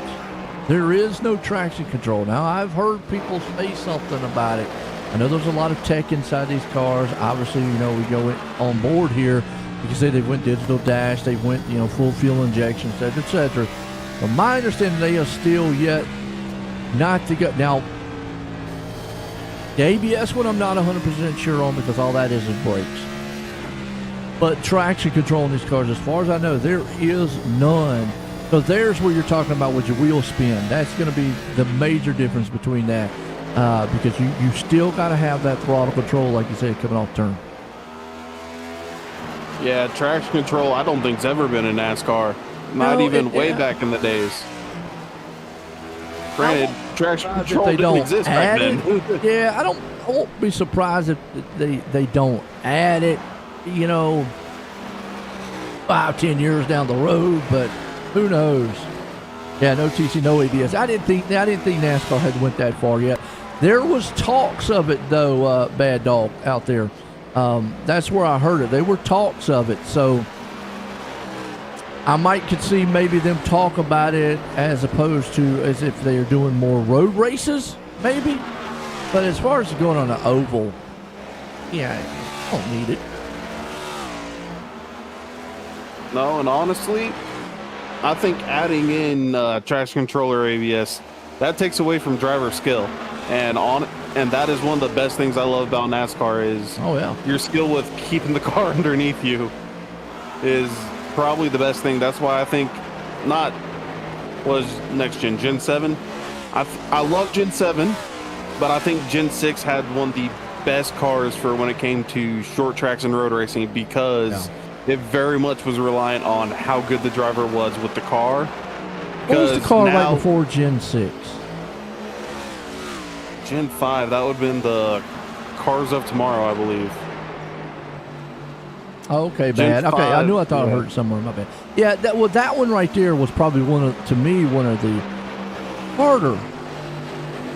Speaker 1: there is no traction control. Now, I've heard people say something about it. I know there's a lot of tech inside these cars. Obviously, we go on board here. You can say they went digital dash, they went, full fuel injection, et cetera, et cetera. From my understanding, they are still yet not to go. Now, the ABS one I'm not 100% sure on, because all that is brakes. But traction control in these cars, as far as I know, there is none. So there's where you're talking about with your wheel spin. That's going to be the major difference between that, because you still got to have that throttle control, like you said, coming off turn.
Speaker 2: Yeah, traction control I don't think's ever been in NASCAR. Not even way back in the days. Granted, traction control didn't exist back then.
Speaker 1: Yeah, I won't be surprised if they don't add it, 5-10 years down the road, but who knows? Yeah, no TC, no ABS. I didn't think NASCAR had went that far yet. There was talks of it though, Bad Dog, out there. That's where I heard it. There were talks of it, so I could see maybe them talk about it as opposed to as if they are doing more road races, maybe. But as far as going on an oval, yeah, I don't need it.
Speaker 2: No, and honestly, I think adding in traction control or ABS, that takes away from driver skill. And that is one of the best things I love about NASCAR is your skill with keeping the car underneath you is probably the best thing. That's why I think was next Gen 7. I love Gen 7, but I think Gen 6 had one of the best cars for when it came to short tracks and road racing, because it very much was reliant on how good the driver was with the car.
Speaker 1: What was the car right before Gen 6?
Speaker 2: Gen 5, that would have been the Cars of Tomorrow, I believe.
Speaker 1: Oh, okay, bad. Okay, I knew I thought I heard it somewhere. My bad. Yeah, that one right there was probably one of the harder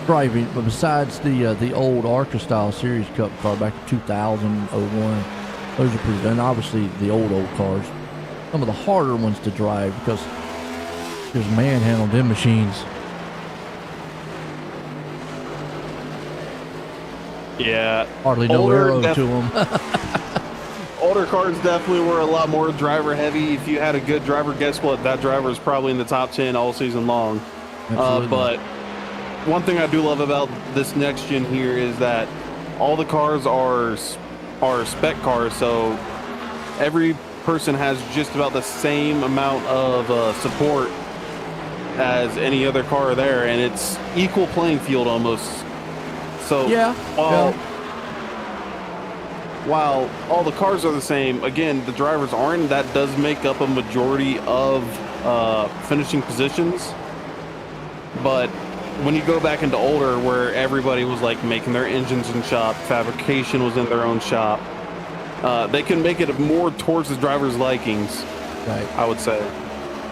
Speaker 1: driving, but besides the old Arca style Series Cup car back in 2001, those are pretty. And obviously the old cars, some of the harder ones to drive because there's manhandled them machines.
Speaker 2: Yeah,
Speaker 1: hardly no arrow to them.
Speaker 2: Older cars definitely were a lot more driver heavy. If you had a good driver, guess what? That driver is probably in the top 10 all season long. But one thing I do love about this next gen here is that all the cars are spec cars, so every person has just about the same amount of support as any other car there, and it's equal playing field almost. So while all the cars are the same, again, the drivers aren't. That does make up a majority of finishing positions. But when you go back into older, where everybody was like making their engines in shop, fabrication was in their own shop, they can make it more towards the driver's likings.
Speaker 1: Right.
Speaker 2: I would say.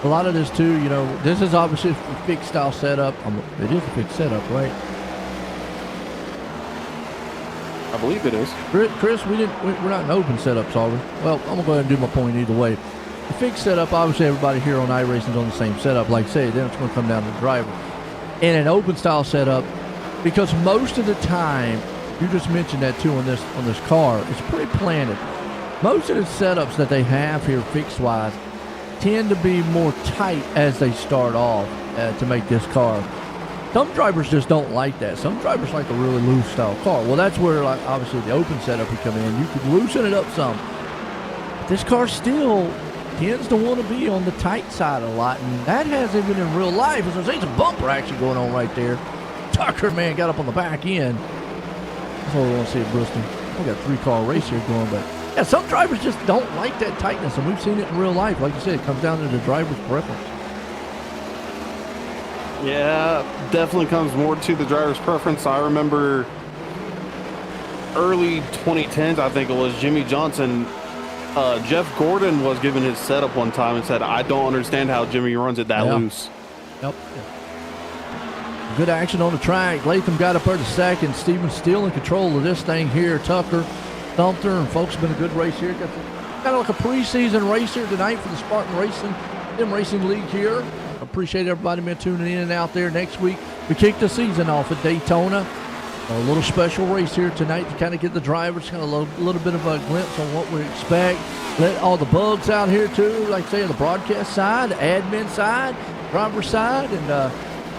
Speaker 1: A lot of this too, you know, this is obviously a fixed style setup. It is a fixed setup, right?
Speaker 2: I believe it is.
Speaker 1: Chris, we're not in open setups, are we? Well, I'm gonna go ahead and do my point either way. The fixed setup, obviously everybody here on iRacing is on the same setup. Like I say, then it's gonna come down to the driver. In an open style setup, because most of the time, you just mentioned that too on this car, it's pretty planted. Most of the setups that they have here fixed wise tend to be more tight as they start off to make this car. Some drivers just don't like that. Some drivers like a really loose style car. Well, that's where, like, obviously the open setup would come in. You could loosen it up some. But this car still tends to want to be on the tight side a lot, and that has even in real life. As I say, it's a bumper action going on right there. Tucker, man, got up on the back end. That's what we want to see at Bristol. We got a 3-car race here going, but yeah, some drivers just don't like that tightness, and we've seen it in real life. Like you said, it comes down to the driver's preference.
Speaker 2: Yeah, definitely comes more to the driver's preference. I remember early 2010s, I think it was, Jimmy Johnson, Jeff Gordon was given his setup one time and said, I don't understand how Jimmy runs it that loose.
Speaker 1: Yep. Good action on the track. Latham got up there to second. Stevens still in control of this thing here. Tucker thumped her, and folks, been a good race here. Got kind of like a preseason race here tonight for the Spartan Simracing League here. Appreciate everybody been tuning in and out there. Next week, we kick the season off at Daytona. A little special race here tonight to kind of get the drivers kind of a little bit of a glimpse on what we expect. Let all the bugs out here too, like say on the broadcast side, the admin side, driver side, and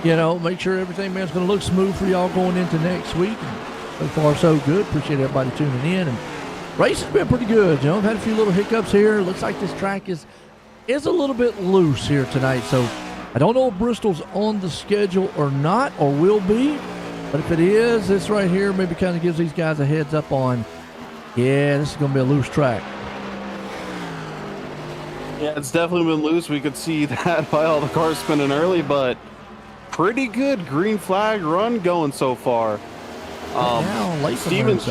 Speaker 1: you know, make sure everything, man, is going to look smooth for y'all going into next week. And so far, so good. Appreciate everybody tuning in. And race has been pretty good. You know, I've had a few little hiccups here. Looks like this track is a little bit loose here tonight. So I don't know if Bristol's on the schedule or not, or will be. But if it is, this right here maybe kind of gives these guys a heads up on, yeah, this is going to be a loose track.
Speaker 2: Yeah, it's definitely been loose. We could see that by all the cars spinning early, but pretty good green flag run going so far. Stevens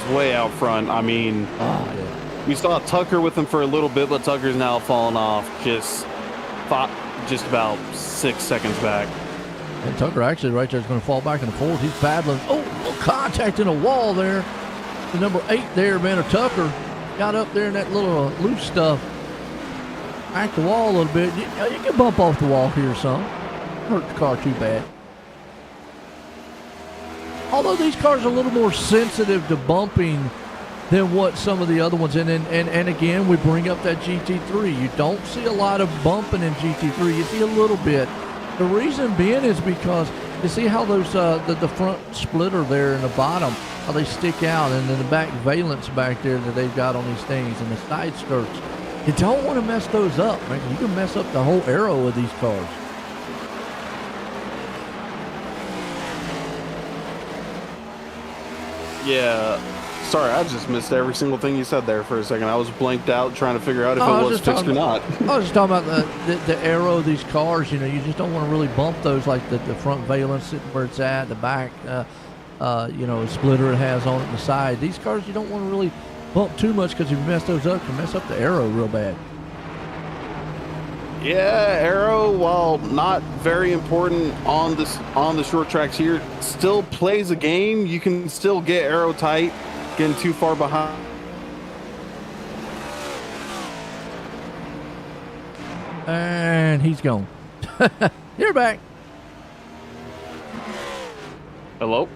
Speaker 2: way out front. I mean, we saw Tucker with him for a little bit, but Tucker's now fallen off just about 6 seconds back.
Speaker 1: And Tucker actually right there is going to fall back in the fourth. He's battling. Oh, little contact in a wall there. The number 8 there, man, of Tucker, got up there in that little loose stuff. Back the wall a little bit. You can bump off the wall here some. Hurt the car too bad. Although these cars are a little more sensitive to bumping than what some of the other ones. And again, we bring up that GT3. You don't see a lot of bumping in GT3. You see a little bit. The reason being is because you see how those the front splitter there in the bottom, how they stick out, and then the back valence back there that they've got on these things, and the side skirts. You don't want to mess those up, man. You can mess up the whole aero of these cars.
Speaker 2: Yeah. Sorry, I just missed every single thing you said there for a second. I was blanked out trying to figure out if it was fixed or not.
Speaker 1: I was just talking about the aero of these cars. You know, you just don't want to really bump those, like the front valence sitting where it's at, the back, you know, splitter it has on it, and the side. These cars, you don't want to really bump too much, because if you mess those up, you can mess up the aero real bad.
Speaker 2: Yeah, aero, while not very important on the short tracks here, still plays a game. You can still get aero tight, getting too far behind.
Speaker 1: And he's gone. You're back.
Speaker 2: Hello?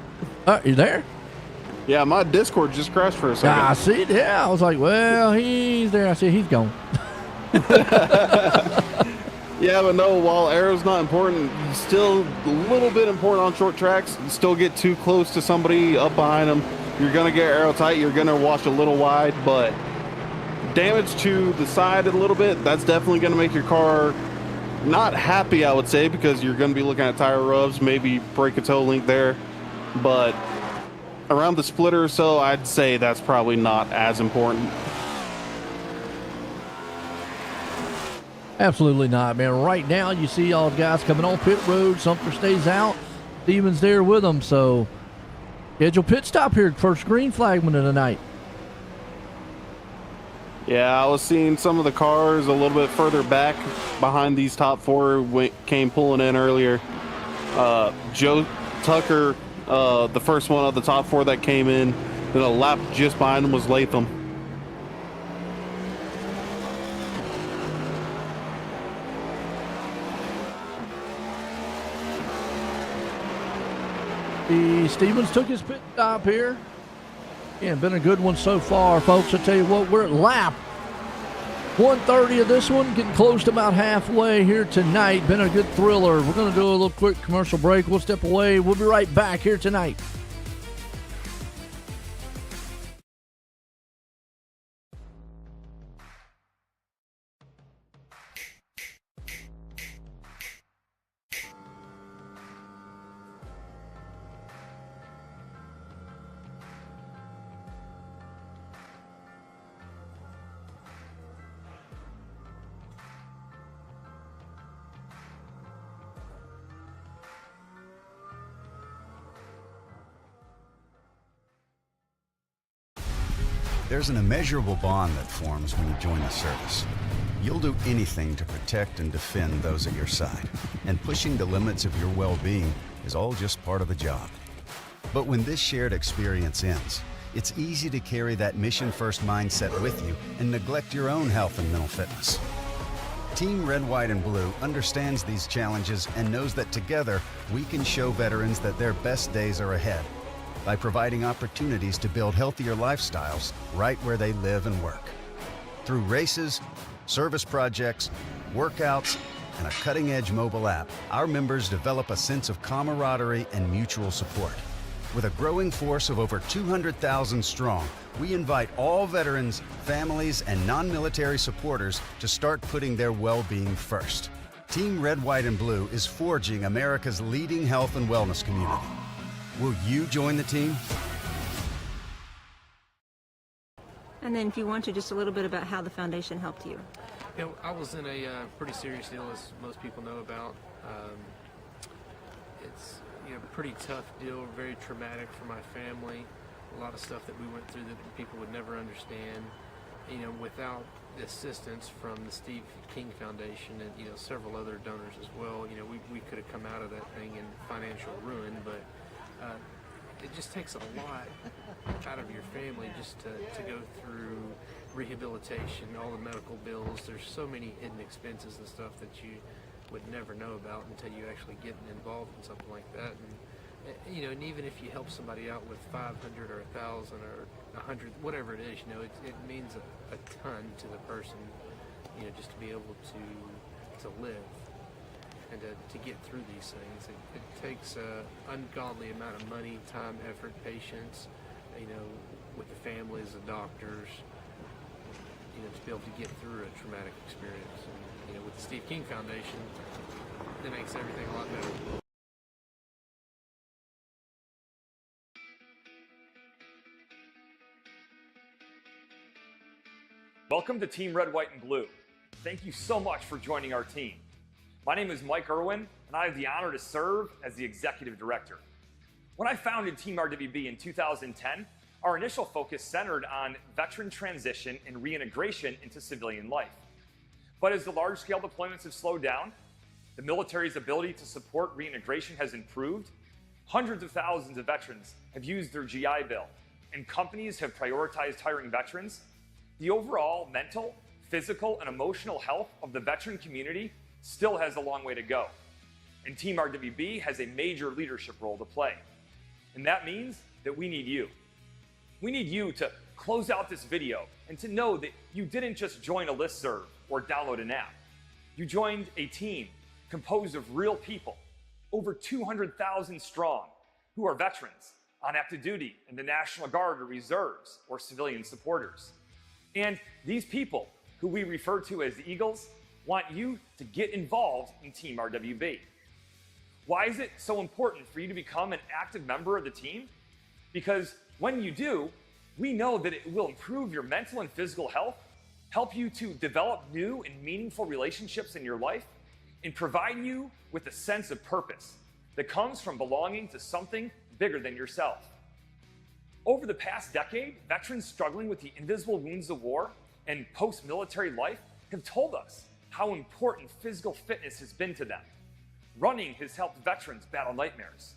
Speaker 1: You there?
Speaker 2: Yeah, my Discord just crashed for a second.
Speaker 1: I see it. Yeah, I was like, well, he's there. I see he's gone.
Speaker 2: Yeah, but no, while aero's not important, still a little bit important on short tracks. You still get too close to somebody up behind them, you're going to get aero tight. You're going to wash a little wide, but damage to the side a little bit, that's definitely going to make your car not happy, I would say, because you're going to be looking at tire rubs, maybe break a toe link there. But around the splitter or so, I'd say that's probably not as important.
Speaker 1: Absolutely not, man. Right now, you see all the guys coming on pit road. Sumter stays out. Stevens there with them. So, Scheduled pit stop here, first green flagman of the night.
Speaker 2: Yeah, I was seeing some of the cars a little bit further back behind these top four came pulling in earlier. Joe Tucker, the first one of the top four that came in, then a lap just behind him was Latham.
Speaker 1: Stevens took his pit stop here. Yeah, been a good one so far, folks. I tell you what, we're at lap 130 of this one, getting close to about halfway here tonight. Been a good thriller. We're going to do a little quick commercial break. We'll step away. We'll be right back here tonight.
Speaker 4: There's an immeasurable bond that forms when you join the service. You'll do anything to protect and defend those at your side, and pushing the limits of your well-being is all just part of the job. But when this shared experience ends, it's easy to carry that mission-first mindset with you and neglect your own health and mental fitness. Team Red, White, and Blue understands these challenges and knows that together we can show veterans that their best days are ahead by providing opportunities to build healthier lifestyles right where they live and work. Through races, service projects, workouts, and a cutting-edge mobile app, our members develop a sense of camaraderie and mutual support. With a growing force of over 200,000 strong, we invite all veterans, families, and non-military supporters to start putting their well-being first. Team Red, White, and Blue is forging America's leading health and wellness community. Will you join the team?
Speaker 5: And then if you want to, just a little bit about how the foundation helped you.
Speaker 6: You know, I was in a pretty serious deal, as most people know about. It's a pretty tough deal, very traumatic for my family. A lot of stuff that we went through that people would never understand. Without the assistance from the Steve King Foundation and several other donors as well, we could have come out of that thing in financial ruin, but it just takes a lot out of your family just to go through rehabilitation, all the medical bills. There's so many hidden expenses and stuff that you would never know about until you actually get involved in something like that. And and even if you help somebody out with 500 or 1,000 or 100, whatever it is, it means a ton to the person, just to be able to live. And to get through these things, it takes an ungodly amount of money, time, effort, patience, with the families, the doctors, to be able to get through a traumatic experience. And, with the Steve King Foundation, it makes everything a lot better.
Speaker 7: Welcome to Team Red, White, and Blue. Thank you so much for joining our team. My name is Mike Irwin, and I have the honor to serve as the Executive Director. When I founded Team RWB in 2010, our initial focus centered on veteran transition and reintegration into civilian life. But as the large-scale deployments have slowed down, the military's ability to support reintegration has improved, hundreds of thousands of veterans have used their GI Bill, and companies have prioritized hiring veterans, the overall mental, physical, and emotional health of the veteran community still has a long way to go. And Team RWB has a major leadership role to play. And that means that we need you. We need you to close out this video and to know that you didn't just join a listserv or download an app. You joined a team composed of real people, over 200,000 strong, who are veterans on active duty in the National Guard or Reserves or civilian supporters. And these people, who we refer to as the Eagles, want you to get involved in Team RWB. Why is it so important for you to become an active member of the team? Because when you do, we know that it will improve your mental and physical health, help you to develop new and meaningful relationships in your life, and provide you with a sense of purpose that comes from belonging to something bigger than yourself. Over the past decade, veterans struggling with the invisible wounds of war and post-military life have told us how important physical fitness has been to them. Running has helped veterans battle nightmares.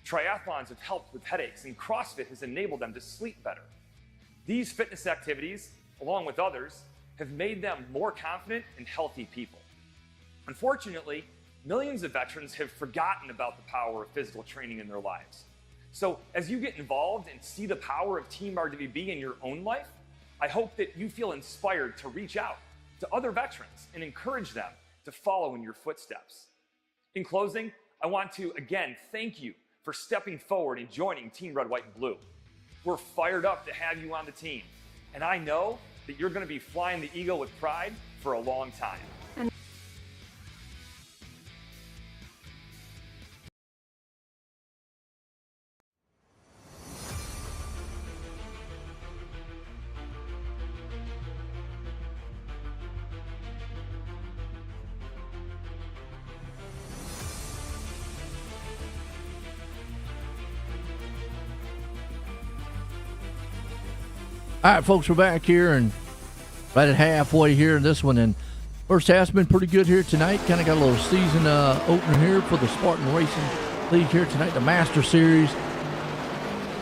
Speaker 7: Triathlons have helped with headaches, and CrossFit has enabled them to sleep better. These fitness activities, along with others, have made them more confident and healthy people. Unfortunately, millions of veterans have forgotten about the power of physical training in their lives. So as you get involved and see the power of Team RWB in your own life, I hope that you feel inspired to reach out to other veterans and encourage them to follow in your footsteps. In closing, I want to again thank you for stepping forward and joining Team Red, White, and Blue. We're fired up to have you on the team, and I know that you're going to be flying the Eagle with pride for a long time.
Speaker 1: All right, folks, we're back here and right at halfway here in this one. And first half's been pretty good here tonight. Kind of got a little season opener here for the Spartan Racing League here tonight, the Master Series,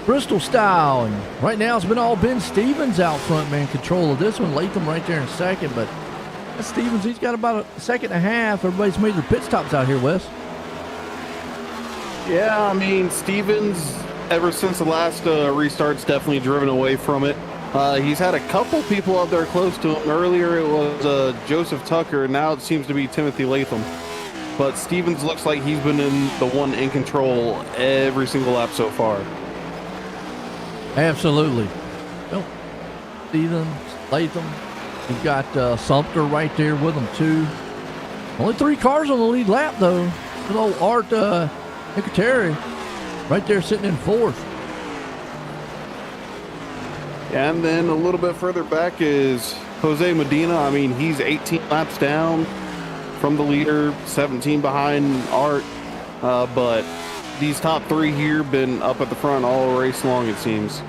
Speaker 1: Bristol style. And right now it's been all Ben Stevens out front, man, control of this one. Latham right there in second, but that's Stevens, he's got about a second and a half. Everybody's made their pit stops out here, Wes.
Speaker 2: Yeah, I mean, Stevens, ever since the last restart's definitely driven away from it. He's had a couple people out there close to him. Earlier it was Joseph Tucker. Now it seems to be Timothy Latham. But Stevens looks like he's been in the one in control every single lap so far.
Speaker 1: Absolutely. Well, Stevens, Latham. You've got Sumter right there with him, too. Only 3 cars on the lead lap, though. Good old Art Nicoteri right there sitting in 4th.
Speaker 2: And then a little bit further back is Jose Medina. I mean, he's 18 laps down from the leader, 17 behind Art. But these top 3 here been up at the front all race long, it seems.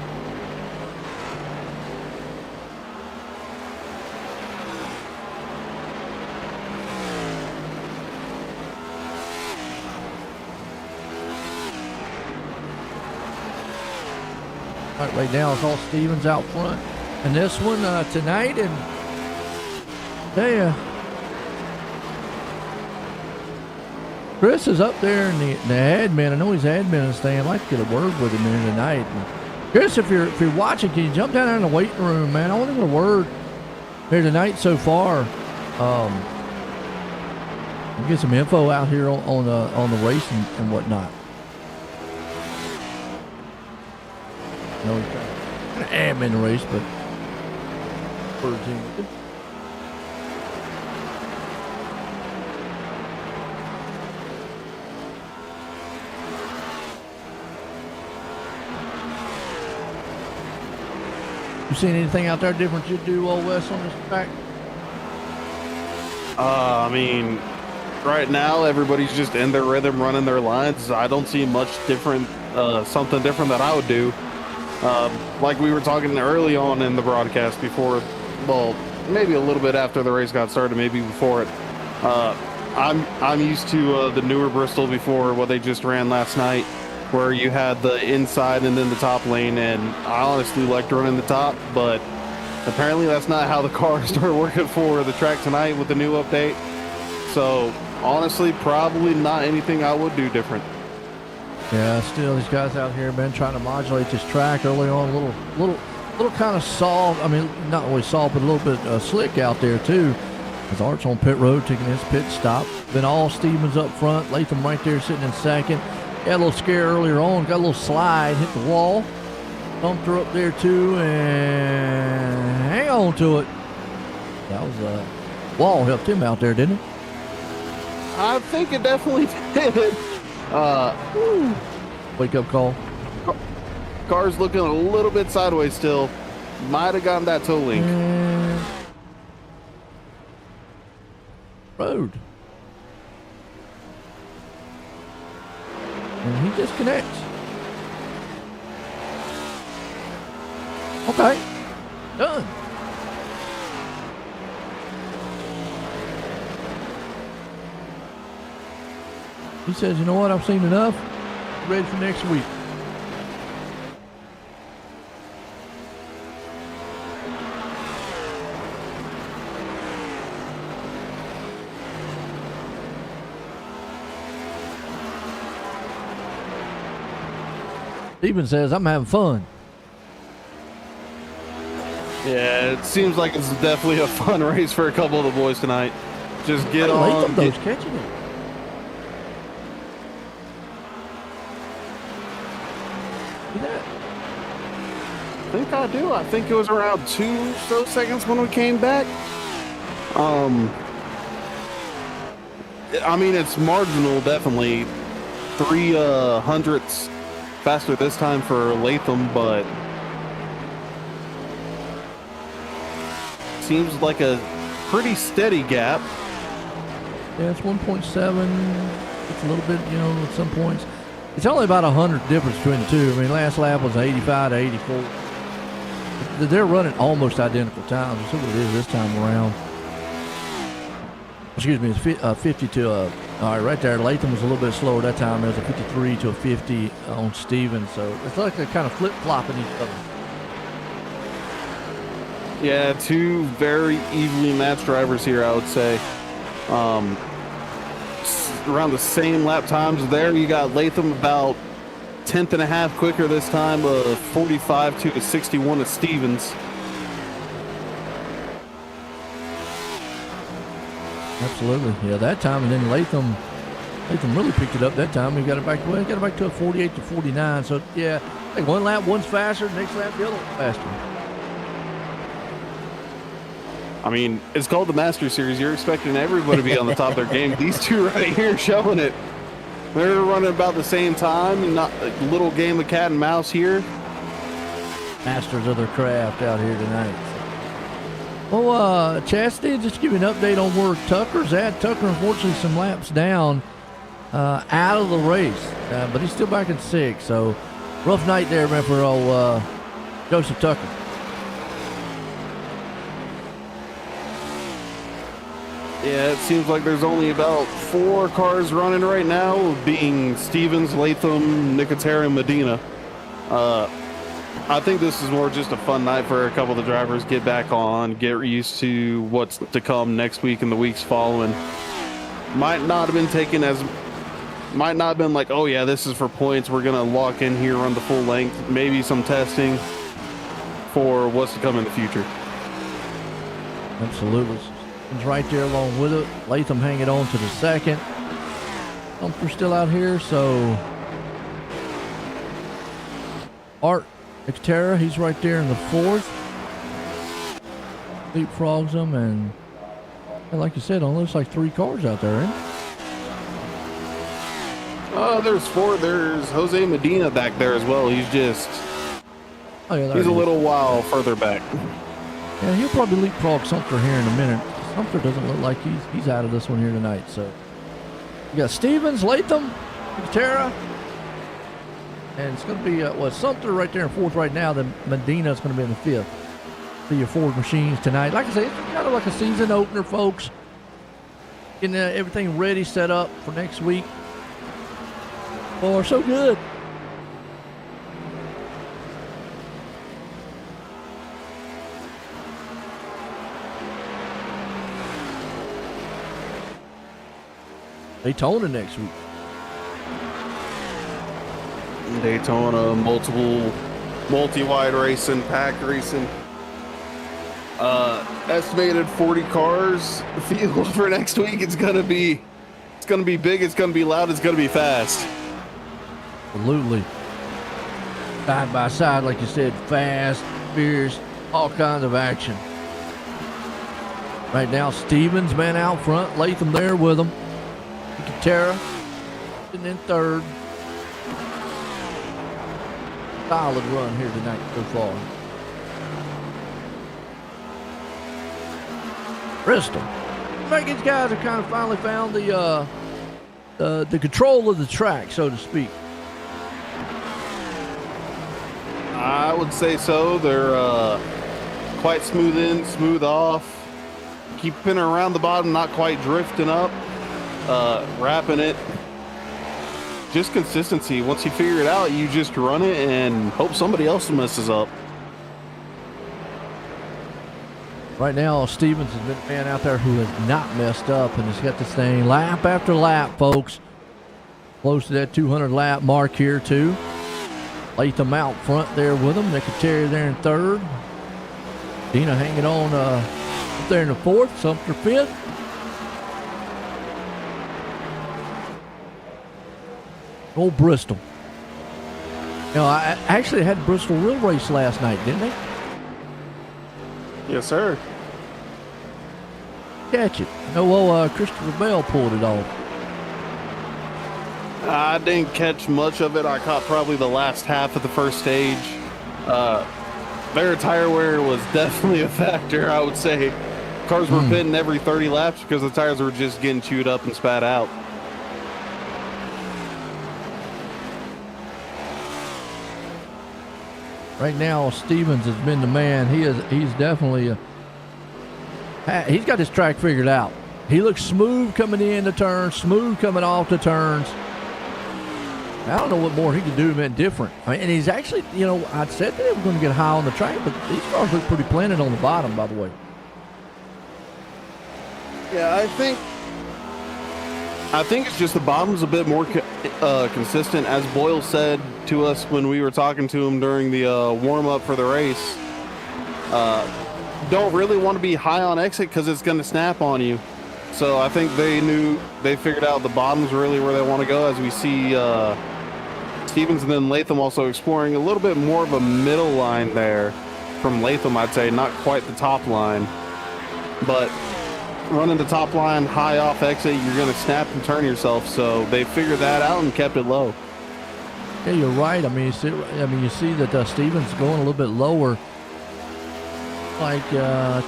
Speaker 1: Right now it's all Stevens out front. And this one tonight, and tell you, Chris is up there in the admin. I know he's admin and staying. I'd like to get a word with him here tonight. And Chris, if you're watching, can you jump down there in the waiting room, man? I want to get a word here tonight so far. Get some info out here on the race and whatnot. No, he's trying to admin the race, but words in. You seen anything out there different you do, old West, on this track?
Speaker 2: I mean, right now everybody's just in their rhythm, running their lines. I don't see much different, something different that I would do. Like we were talking early on in the broadcast before, well, maybe a little bit after the race got started, maybe before it. I'm used to the newer Bristol before what they just ran last night, where you had the inside and then the top lane, and I honestly liked running the top, but apparently that's not how the cars started working for the track tonight with the new update. So honestly, probably not anything I would do different.
Speaker 1: Yeah, still these guys out here, man, trying to modulate this track early on. A little kind of soft. I mean, not always soft, but a little bit slick out there too. As Art's on pit road taking his pit stop. Then all Stevens up front. Latham right there sitting in second. Got a little scare earlier on. Got a little slide, hit the wall. Bumped her up there too, and hang on to it. That was wall helped him out there, didn't it?
Speaker 2: I think it definitely did.
Speaker 1: Wake up call.
Speaker 2: Car's looking a little bit sideways still. Might have gotten that toe link.
Speaker 1: Road. And he disconnects. Okay. Done. He says, you know what? I've seen enough. Ready for next week. Steven says, I'm having fun.
Speaker 2: Yeah, it seems like it's definitely a fun race for a couple of the boys tonight. Just get
Speaker 1: I like
Speaker 2: on.
Speaker 1: those catching it. See that?
Speaker 2: I think I do. I think it was around 2 so seconds when we came back. I mean, it's marginal, definitely. 3 hundredths faster this time for Latham, but seems like a pretty steady gap.
Speaker 1: Yeah, it's 1.7. It's a little bit, you know, at some points. It's only about 100 difference between the two. I mean, last lap was 85 to 84. They're running almost identical times. Let's see what it is this time around. Excuse me, it's 50 to all right, right there. Latham was a little bit slower that time. There was a 53 to a 50 on Stevens. So it's like they're kind of flip-flopping each other.
Speaker 2: Yeah, 2 very evenly matched drivers here, I would say. Around the same lap times there. You got Latham about 10th and a half quicker this time, 45 to 61 to Stevens.
Speaker 1: Absolutely, yeah. That time, and then Latham really picked it up that time. He got it back to a 48 to 49. So yeah, like one lap one's faster, next lap the other one's faster.
Speaker 2: I mean, it's called the Master Series. You're expecting everybody to be on the top of their game. These two right here showing it. They're running about the same time. Not a little game of cat and mouse here.
Speaker 1: Masters of their craft out here tonight. Well, Chastity, just give you an update on where Tucker's at. Tucker, unfortunately, some laps down out of the race, but he's still back in 6th. So rough night there, man, for old Joseph Tucker.
Speaker 2: Yeah, it seems like there's only about 4 cars running right now, being Stevens, Latham, Nicotera, and Medina. I think this is more just a fun night for a couple of the drivers, get back on, get used to what's to come next week and the weeks following. Might not have been like, oh yeah, this is for points, we're gonna lock in here, run the full length, maybe some testing for what's to come in the future.
Speaker 1: Absolutely. Stevens right there along with it. Latham hanging on to the 2nd. Sumter's still out here, so Art Nicotera, he's right there in the 4th. Leapfrogs them, and like you said, only looks like 3 cars out there, ain't it?
Speaker 2: There's 4. There's Jose Medina back there as well. He's just, he's a little while further back.
Speaker 1: Yeah, he'll probably leapfrog Sumter here in a minute. Sumter doesn't look like he's out of this one here tonight. So you got Stevens, Latham, Nicotera. And it's going to be, Sumter right there in 4th right now. Then Medina's going to be in the 5th. See your Ford machines tonight. Like I say, it's kind of like a season opener, folks. Getting everything ready, set up for next week. Oh, so good. Daytona next week.
Speaker 2: Daytona, multi-wide racing, pack racing. Estimated 40 cars field for next week. It's gonna be big. It's gonna be loud. It's gonna be fast.
Speaker 1: Absolutely. Side by side, like you said, fast, fierce, all kinds of action. Right now, Stevens, man, out front. Latham there with him. Nicotera and then 3rd. Solid run here tonight so far. Bristol. I think these guys have kind of finally found the control of the track, so to speak.
Speaker 2: I would say so. They're quite smooth in, smooth off. Keeping it around the bottom, not quite drifting up. Wrapping it. Just consistency. Once you figure it out, you just run it and hope somebody else messes up.
Speaker 1: Right now, Stevens has been a man out there who has not messed up and has got this thing lap after lap, folks. Close to that 200 lap mark here, too. Latham out front there with him. Nicoteri there in third. Dina hanging on up there in the fourth. Sumter fifth. Old Bristol. You know, I actually had Bristol real race last night, didn't they?
Speaker 2: Yes, sir.
Speaker 1: Catch it. No, well, Christopher Bell pulled it off.
Speaker 2: I didn't catch much of it. I caught probably the last half of the first stage. Their tire wear was definitely a factor, I would say. Cars were pitting every 30 laps because the tires were just getting chewed up and spat out.
Speaker 1: Right now, Stevens has been the man. He's definitely he's got his track figured out. He looks smooth coming in the turns, smooth coming off the turns. I don't know what more he could do to make it different. I mean, and he's actually, you know, I said that they were going to get high on the track, but these cars look pretty planted on the bottom, by the way.
Speaker 2: Yeah, I think it's just the bottom's a bit more consistent, as Boyle said to us when we were talking to him during the warm-up for the race. Don't really want to be high on exit because it's going to snap on you. So I think they figured out the bottom's really where they want to go, as we see Stevens and then Latham also exploring a little bit more of a middle line there from Latham, I'd say, not quite the top line. But running the top line high off exit, you're going to snap and turn yourself. So they figured that out and kept it low.
Speaker 1: Yeah, you're right. I mean, you see that Stevens going a little bit lower. Like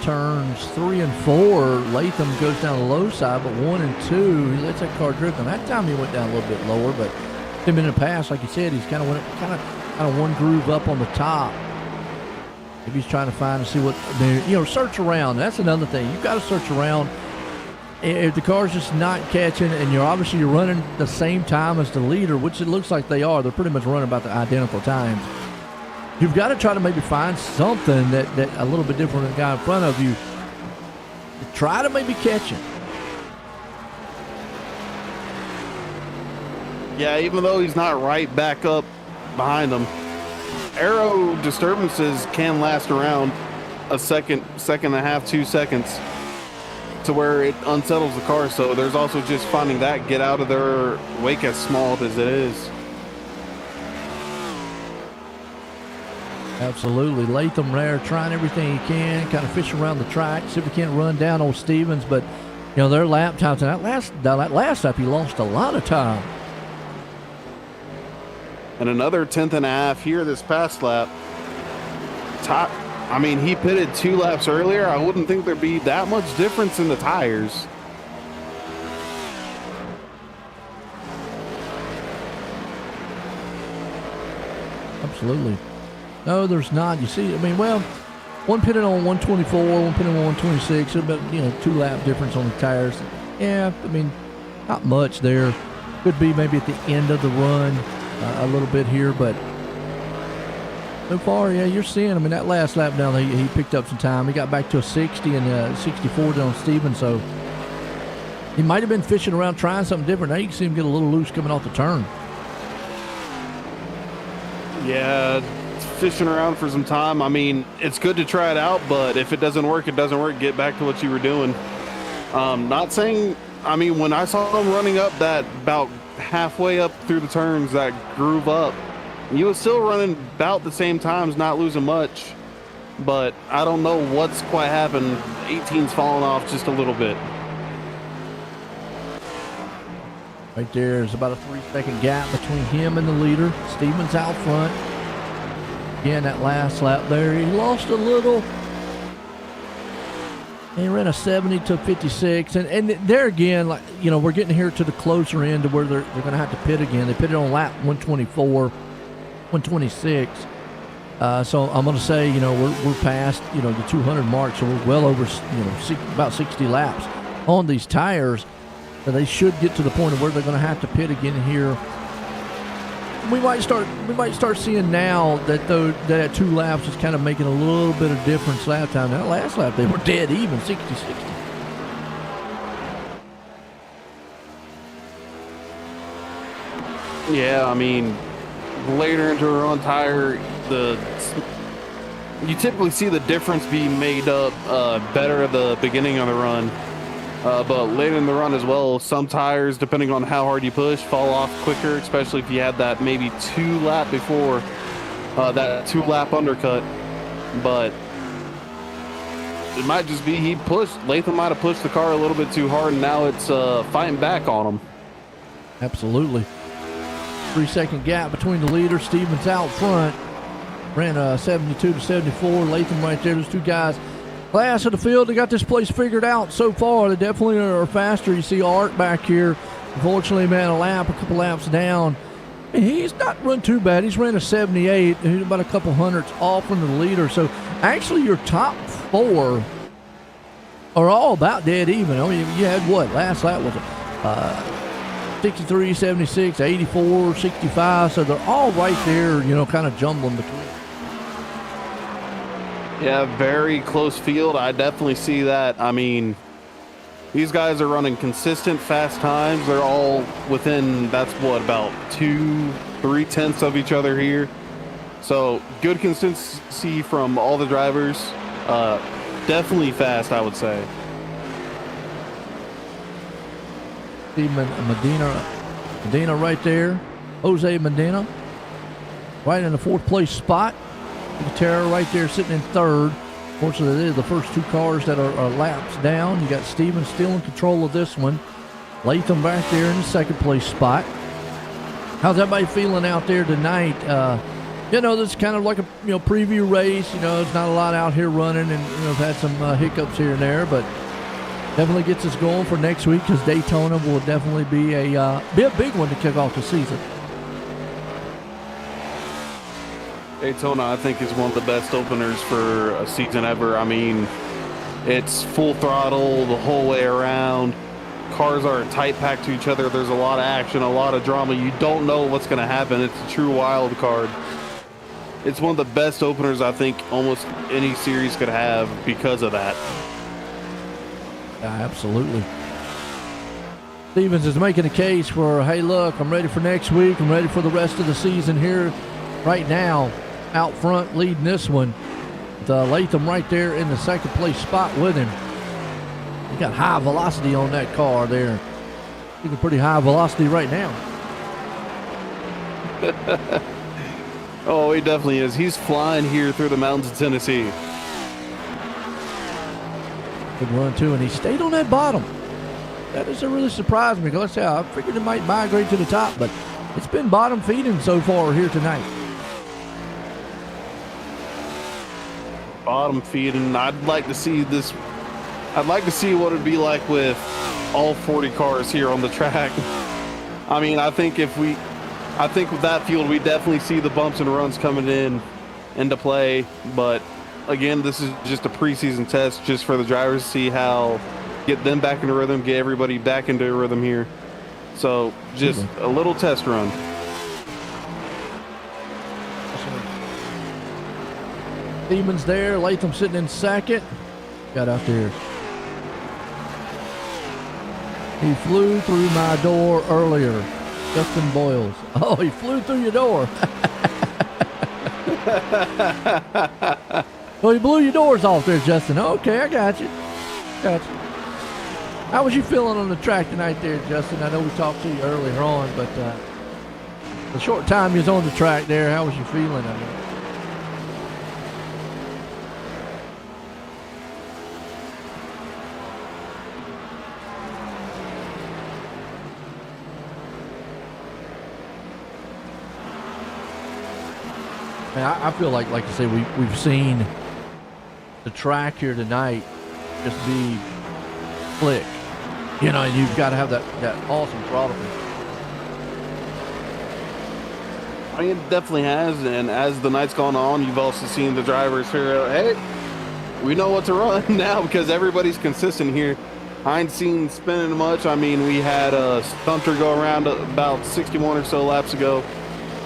Speaker 1: turns 3 and 4, Latham goes down the low side, but 1 and 2, he lets that car drift. And that time he went down a little bit lower, but him in the past, like you said, he's kind of one groove up on the top. Maybe he's trying to find and see what, search around. That's another thing. You've got to search around. If the car's just not catching, and you're running the same time as the leader, which it looks like they are, they're pretty much running about the identical times. You've got to try to maybe find something that a little bit different than the guy in front of you. Try to maybe catch him.
Speaker 2: Yeah, even though he's not right back up behind him, aero disturbances can last around a second and a half, 2 seconds, to where it unsettles the car. So there's also just finding that, get out of their wake as small as it is.
Speaker 1: Absolutely. Latham there trying everything he can, kind of fish around the track, see if he can't run down old Stevens. But, their lap times, and that last lap, he lost a lot of time.
Speaker 2: And another 10th and a half here this past lap. He pitted 2 laps earlier. I wouldn't think there'd be that much difference in the tires.
Speaker 1: Absolutely. No, there's not. You see, one pitted on 124, one pitted on 126. About 2 lap difference on the tires. Yeah, not much there. Could be maybe at the end of the run a little bit here, but so far, yeah, you're seeing. That last lap down, he picked up some time. He got back to a 60 and 64 down Stevens, so he might have been fishing around trying something different. Now you can see him get a little loose coming off the turn. Yeah.
Speaker 2: Fishing around for some time. It's good to try it out, but if it doesn't work, it doesn't work. Get back to what you were doing. Not saying, when I saw him running up that about halfway up through the turns, that groove up, he was still running about the same times, not losing much, but I don't know what's quite happened. 18's fallen off just a little bit.
Speaker 1: Right there's about a 3-second gap between him and the leader. Stevens out front. Again, that last lap there, he lost a little. He ran a 70 to 56. And there again, we're getting here to the closer end to where they're going to have to pit again. They pitted on lap 124, 126. So I'm going to say, we're past, the 200 mark, so we're well over, about 60 laps on these tires. So they should get to the point of where they're going to have to pit again here. We might start seeing now that that 2 laps is kind of making a little bit of difference lap time. That last lap they were dead even, 60-60.
Speaker 2: Yeah, I mean, later into a run tire, you typically see the difference being made up better at the beginning of the run. But later in the run as well, some tires, depending on how hard you push, fall off quicker, especially if you had that maybe 2 lap before, that 2 lap undercut. But it might just be Latham might have pushed the car a little bit too hard, and now it's fighting back on him.
Speaker 1: Absolutely. 3-second gap between the leaders. Stevens out front. Ran 72-74. Latham right there. Those 2 guys. Last of the field. They got this place figured out so far. They definitely are faster. You see Art back here. Unfortunately, man, a couple laps down. And he's not run too bad. He's ran a 78. He's about a couple hundredths off from the leader. So actually your top 4 are all about dead even. I mean, you had what? Last lap was it? 63, 76, 84, 65. So they're all right there, kind of jumbling between.
Speaker 2: Yeah, very close field. I definitely see that. I mean, these guys are running consistent fast times. They're all within, that's what, about 2-3 tenths of each other here. So good consistency from all the drivers. Definitely fast, I would say.
Speaker 1: Medina right there. Jose Medina right in the 4th place spot. Terra right there sitting in 3rd. Fortunately, they're the first 2 cars that are laps down. You got Stevens still in control of this one. Latham back there in the 2nd place spot. How's everybody feeling out there tonight? This is kind of like a preview race. There's not a lot out here running, and I've had some hiccups here and there, but definitely gets us going for next week because Daytona will definitely be a big one to kick off the season.
Speaker 2: Daytona, I think, is one of the best openers for a season ever. I mean, it's full throttle the whole way around. Cars are tight packed to each other. There's a lot of action, a lot of drama. You don't know what's going to happen. It's a true wild card. It's one of the best openers I think almost any series could have because of that.
Speaker 1: Yeah, absolutely. Stevens is making a case for, hey, look, I'm ready for next week. I'm ready for the rest of the season here right now. Out front leading this one. Latham right there in the 2nd place spot with him. He got high velocity on that car there. He's a pretty high velocity right now.
Speaker 2: Oh, he definitely is. He's flying here through the mountains of Tennessee.
Speaker 1: Good run, too, and he stayed on that bottom. That doesn't really surprise me, because I figured it might migrate to the top, but it's been bottom feeding so far here tonight.
Speaker 2: Bottom feeding. I'd like to see this. I'd like to see what it'd be like with all 40 cars here on the track. I mean, I think with that field, we definitely see the bumps and runs coming into play. But again, this is just a preseason test just for the drivers to see get them back into rhythm, get everybody back into rhythm here. So just a little test run.
Speaker 1: Stevens there, Latham sitting in 2nd. Got out there. He flew through my door earlier. Justin Boyles. Oh, he flew through your door. Well, he blew your doors off there, Justin. Okay, I got you. How was you feeling on the track tonight there, Justin? I know we talked to you earlier on, but the short time you was on the track there, how was you feeling? I mean, I feel like I say, we've seen the track here tonight just be slick. You've got to have that awesome throttle.
Speaker 2: I mean, it definitely has, and as the night's gone on, you've also seen the drivers figure out, hey, we know what to run now because everybody's consistent here. I ain't seen spinning much. I mean, we had a stunter go around about 61 or so laps ago,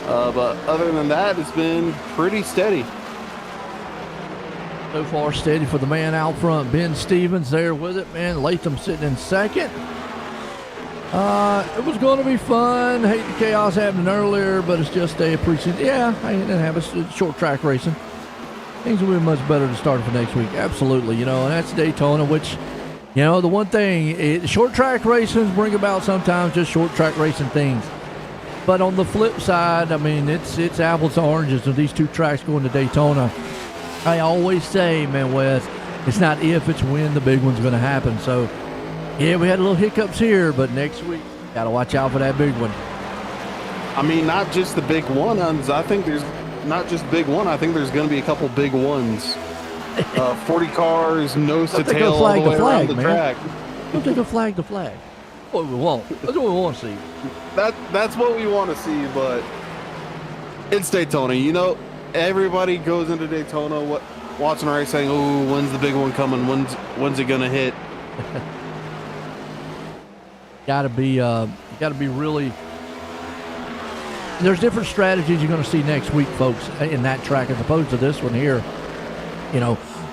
Speaker 2: but other than that, it's been pretty steady.
Speaker 1: So far, steady for the man out front. Ben Stevens there with it, man. Latham sitting in second. It was going to be fun. Hate the chaos happening earlier, but it's just a preseason. Yeah, I didn't have a short track racing. Things will be much better to start for next week. Absolutely, and that's Daytona, which, the one thing, short track races bring about sometimes just short track racing things. But on the flip side, I mean, it's apples to oranges with these two tracks going to Daytona. I always say, man, Wes, it's not if, it's when the big one's going to happen. So, yeah, we had a little hiccups here, but next week, got to watch out for that big one.
Speaker 2: I mean, not just the big ones. I think there's not just big one. I think there's going to be a couple big ones. 40 cars, nose to tail, all the way around the track.
Speaker 1: Don't take a flag to flag. What we want. That's what we want to see.
Speaker 2: That's what we want to see, but it's Daytona. Everybody goes into Daytona watching the race saying, "Oh, when's the big one coming? When's it going to hit?"
Speaker 1: Gotta be really. There's different strategies you're going to see next week, folks, in that track as opposed to this one here.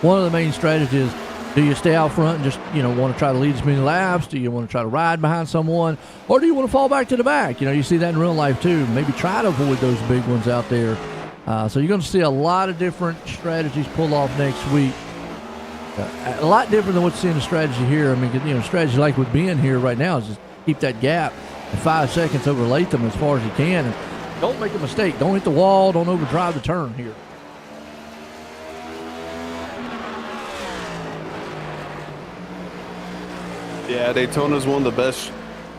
Speaker 1: One of the main strategies is, do you stay out front and just, want to try to lead as many laps? Do you want to try to ride behind someone? Or do you want to fall back to the back? You see that in real life too. Maybe try to avoid those big ones out there. So you're going to see a lot of different strategies pull off next week. A lot different than what's in the strategy here. I mean, strategy like with being here right now is just keep that gap at 5 seconds over Latham as far as you can. And don't make a mistake. Don't hit the wall. Don't overdrive the turn here.
Speaker 2: Yeah, Daytona's one of the best,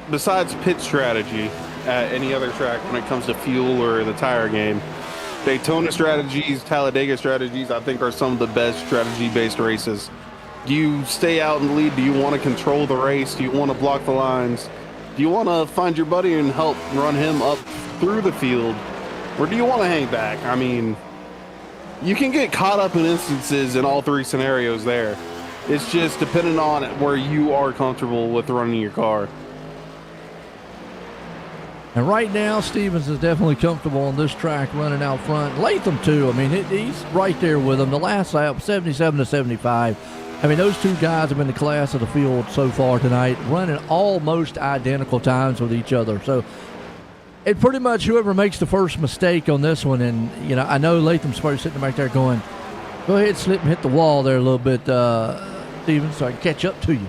Speaker 2: besides pit strategy, at any other track when it comes to fuel or the tire game. Daytona strategies, Talladega strategies, I think are some of the best strategy-based races. Do you stay out in the lead? Do you want to control the race? Do you want to block the lines? Do you want to find your buddy and help run him up through the field? Or do you want to hang back? I mean, you can get caught up in instances in all three scenarios there. It's just depending on where you are comfortable with running your car.
Speaker 1: And right now, Stevens is definitely comfortable on this track running out front. Latham, too. I mean, he's right there with him. The last lap, 77 to 75. I mean, those two guys have been the class of the field so far tonight, running almost identical times with each other. So, it pretty much whoever makes the first mistake on this one, and, I know Latham's probably sitting back there going, go ahead, slip and hit the wall there a little bit, Stevens, so I can catch up to you.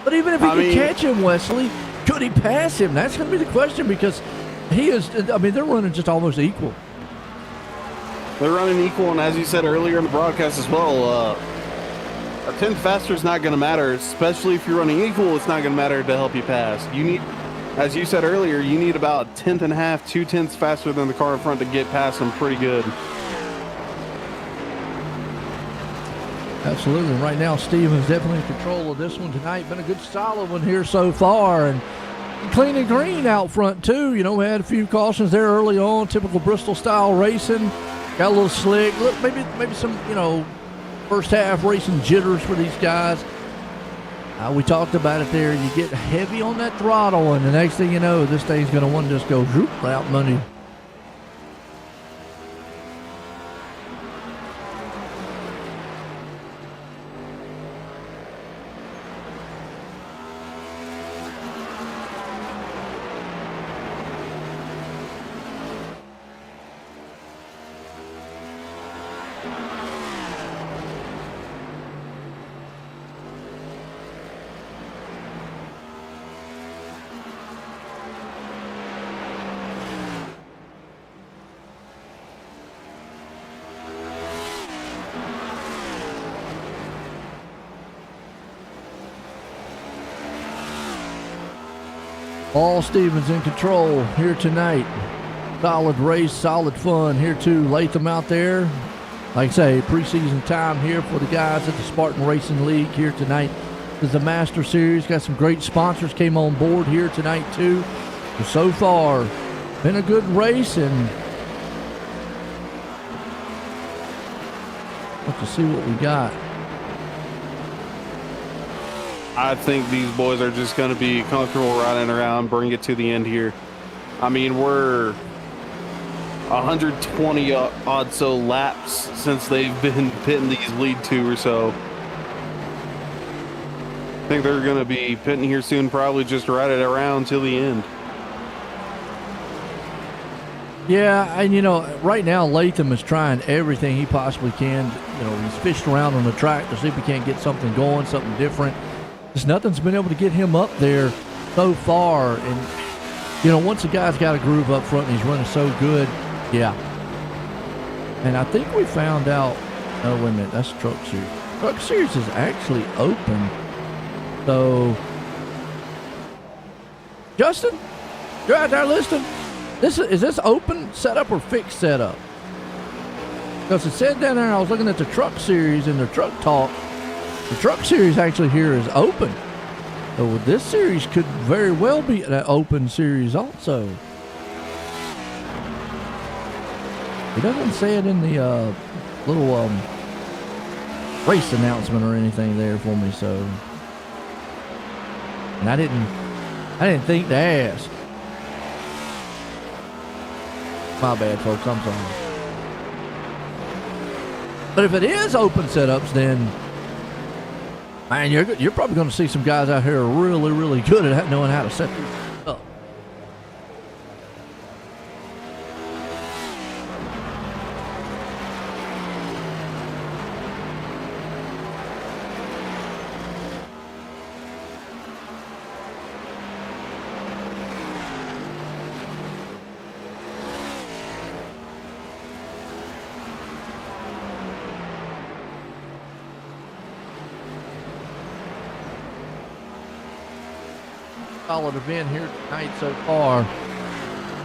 Speaker 1: But even if he could catch him, Wesley, could he pass him? That's going to be the question because they're running just almost equal.
Speaker 2: They're running equal, and as you said earlier in the broadcast as well, a 10th faster is not going to matter, especially if you're running equal. It's not going to matter to help you pass. You need, as you said earlier, you need about 1/10 and a half, 2/10 faster than the car in front to get past them pretty good.
Speaker 1: Absolutely. Right now, Stevens definitely in control of this one tonight. Been a good solid one here so far. And clean and green out front, too. We had a few cautions there early on. Typical Bristol-style racing. Got a little slick. Look, maybe some, first half racing jitters for these guys. We talked about it there. You get heavy on that throttle, and the next thing you know, this thing's going to want to just go zoop out money. Paul Stevens in control here tonight. Solid race, solid fun here too. Latham out there. Like I say, preseason time here for the guys at the Spartan Racing League here tonight. This is the Master Series. Got some great sponsors came on board here tonight too. So far, been a good race, and let's see what we got.
Speaker 2: I think these boys are just going to be comfortable riding around, bring it to the end here. I mean, we're 120 odd so laps since they've been pitting these lead 2 or so. I think they're going to be pitting here soon, probably just ride it around till the end.
Speaker 1: Yeah, and right now Latham is trying everything he possibly can. He's fished around on the track to see if he can't get something going, something different. Just nothing's been able to get him up there so far. And, once a guy's got a groove up front and he's running so good, yeah. And I think we found out, oh, wait a minute, that's Truck Series. Truck Series is actually open. So, Justin, you're out there listening? Is this open setup or fixed setup? Because it said down there, I was looking at the Truck Series and their Truck Talk. The Truck Series actually here is open. So this series could very well be an open series also. It doesn't say it in the little race announcement or anything there for me, so. And I didn't think to ask. My bad, folks. I'm sorry. But if it is open setups, then, man, you're probably going to see some guys out here really, really good at knowing how to set these up. Solid event here tonight so far.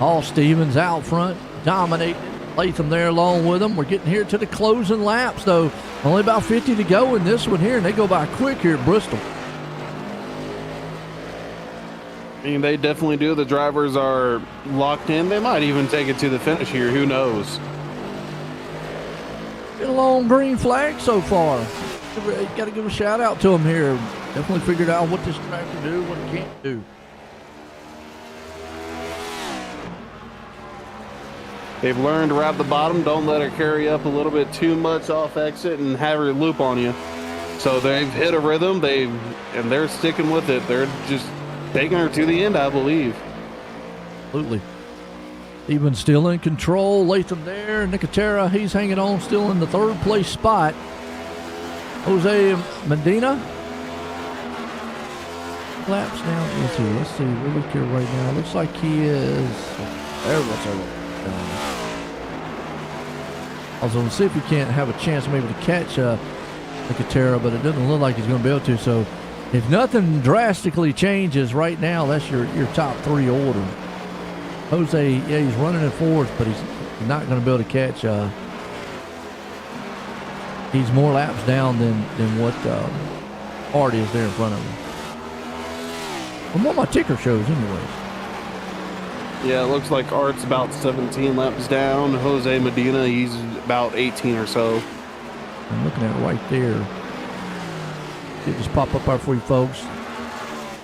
Speaker 1: All Stevens out front, dominating. Latham there along with them. We're getting here to the closing laps, though. Only about 50 to go in this one here, and they go by quick here at Bristol.
Speaker 2: I mean, they definitely do. The drivers are locked in. They might even take it to the finish here. Who knows?
Speaker 1: Get a long green flag so far. Got to give a shout out to them here. Definitely figured out what this track can do, what it can't do.
Speaker 2: They've learned to ride the bottom. Don't let her carry up a little bit too much off exit and have her loop on you. So they've hit a rhythm. And they're sticking with it. They're just taking her to the end, I believe.
Speaker 1: Absolutely. Even still in control. Latham there. Nicotera, he's hanging on, still in the third place spot. Jose Medina. Laps now. Let's see. We're looking here right now. Looks like he is. There we go. I was going to see if he can't have a chance maybe to catch Nicotera, but it doesn't look like he's going to be able to. So if nothing drastically changes right now, that's your top 3 order. Jose, yeah, he's running in fourth, but he's not going to be able to catch. He's more laps down than what Art is there in front of him. From what my ticker shows, anyways.
Speaker 2: Yeah, it looks like Art's about 17 laps down. Jose Medina, he's about 18 or so.
Speaker 1: I'm looking at it right there. It just pop up there for you folks.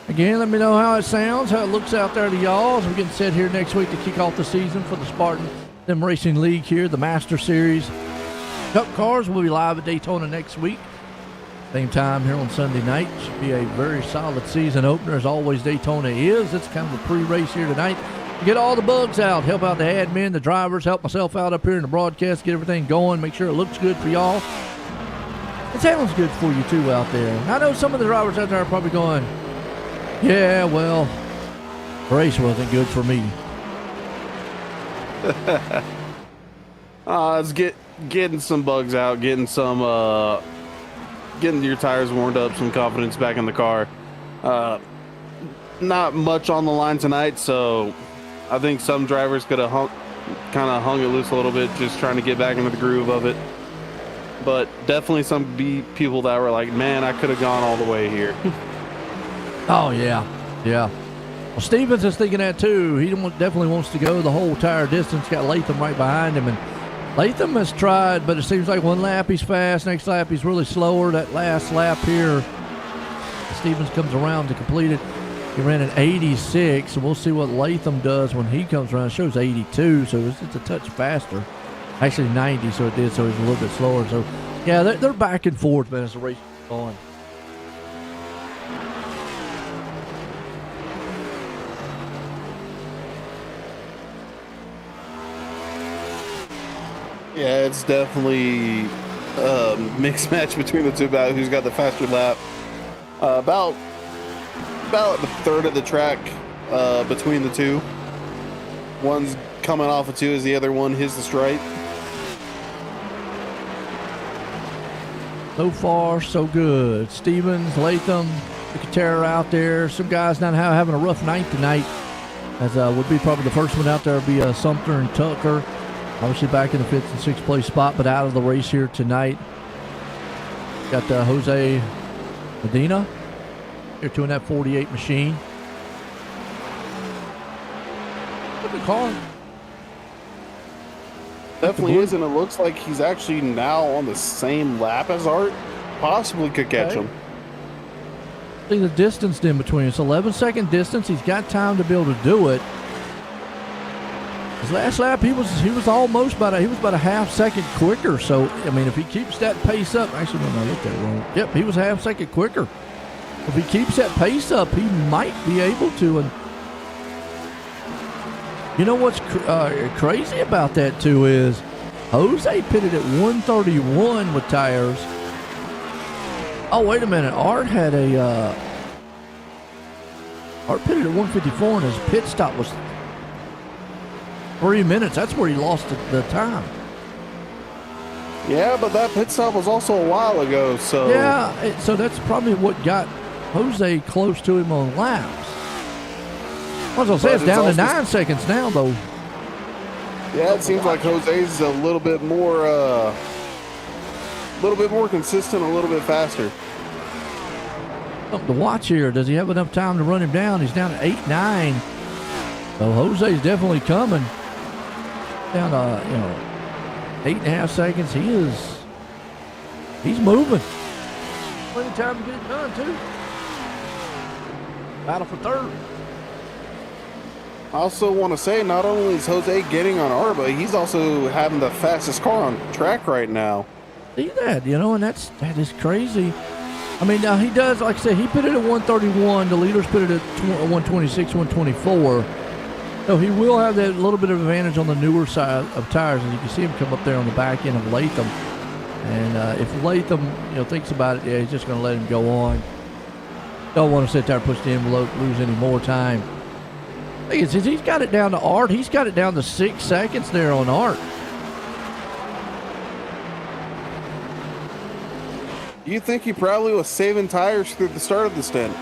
Speaker 1: Again, let me know how it sounds, how it looks out there to y'all as we're getting set here next week to kick off the season for the Spartan Simracing League here, the Master Series. Cup Cars will be live at Daytona next week. Same time here on Sunday night. Should be a very solid season opener, as always Daytona is. It's kind of a pre-race here tonight. Get all the bugs out, help out the admin, the drivers, help myself out up here in the broadcast, get everything going, make sure it looks good for y'all. It sounds good for you too out there. I know some of the drivers out there are probably going, yeah, well, the race wasn't good for me.
Speaker 2: It's getting some bugs out, getting your tires warmed up, some confidence back in the car. Not much on the line tonight, so I think some drivers could have kind of hung it loose a little bit, just trying to get back into the groove of it. But definitely some people that were like, man, I could have gone all the way here.
Speaker 1: Oh, yeah. Yeah. Well, Stevens is thinking that too. He definitely wants to go the whole entire distance. Got Latham right behind him, and Latham has tried, but it seems like one lap he's fast, next lap he's really slower. That last lap here, Stevens comes around to complete it. He ran an 86, so we'll see what Latham does when he comes around. It shows 82, so it's a touch faster. Actually 90, so it did, so he's a little bit slower. So, yeah, they're back and forth, man, as the race is going.
Speaker 2: Yeah, it's definitely a mixed match between the two about who's got the faster lap. About the third of the track between the two. One's coming off of two as the other one hits the stripe.
Speaker 1: So far, so good. Stevens, Latham, Nicotera out there. Some guys not having a rough night tonight. As would be probably the first one out there would be Sumter and Tucker. Obviously back in the 5th and 6th place spot, but out of the race here tonight. Got Jose Medina here doing that 48 machine. Look at the car.
Speaker 2: Definitely is, and it looks like he's actually now on the same lap as Art. Possibly could catch him.
Speaker 1: See the distance in between. It's 11-second distance. He's got time to be able to do it. His last lap, he was almost about a half second quicker. So I mean, if he keeps that pace up, actually, no, I looked at it wrong. Yep, he was a half second quicker. If he keeps that pace up, he might be able to. And you know what's crazy about that too is Jose pitted at 131 with tires. Oh wait a minute, Art pitted at 154, and his pit stop was 3 minutes. That's where he lost the time.
Speaker 2: Yeah, but that pit stop was also a while ago, so...
Speaker 1: Yeah, so that's probably what got Jose close to him on laps. I was going to say, it's down to 9 seconds now, though.
Speaker 2: Yeah, it seems like Jose's a little bit more consistent, a little bit faster.
Speaker 1: Something to watch here. Does he have enough time to run him down? He's down to 8-9. So Jose's definitely coming. Down to, 8.5 seconds. He's moving. Plenty of time to get it done, too. Battle for third.
Speaker 2: I also want to say, not only is Jose getting on Art, but he's also having the fastest car on track right now.
Speaker 1: See that, and that is crazy. I mean, now he does, like I said, he put it at 131. The leaders put it at 126, 124. So he will have that little bit of advantage on the newer side of tires, and you can see him come up there on the back end of Latham. And if Latham, thinks about it, yeah, he's just going to let him go on. Don't want to sit there and push the envelope, lose any more time. He's got it down to Art. He's got it down to 6 seconds there on Art.
Speaker 2: You think he probably was saving tires through the start of the stint?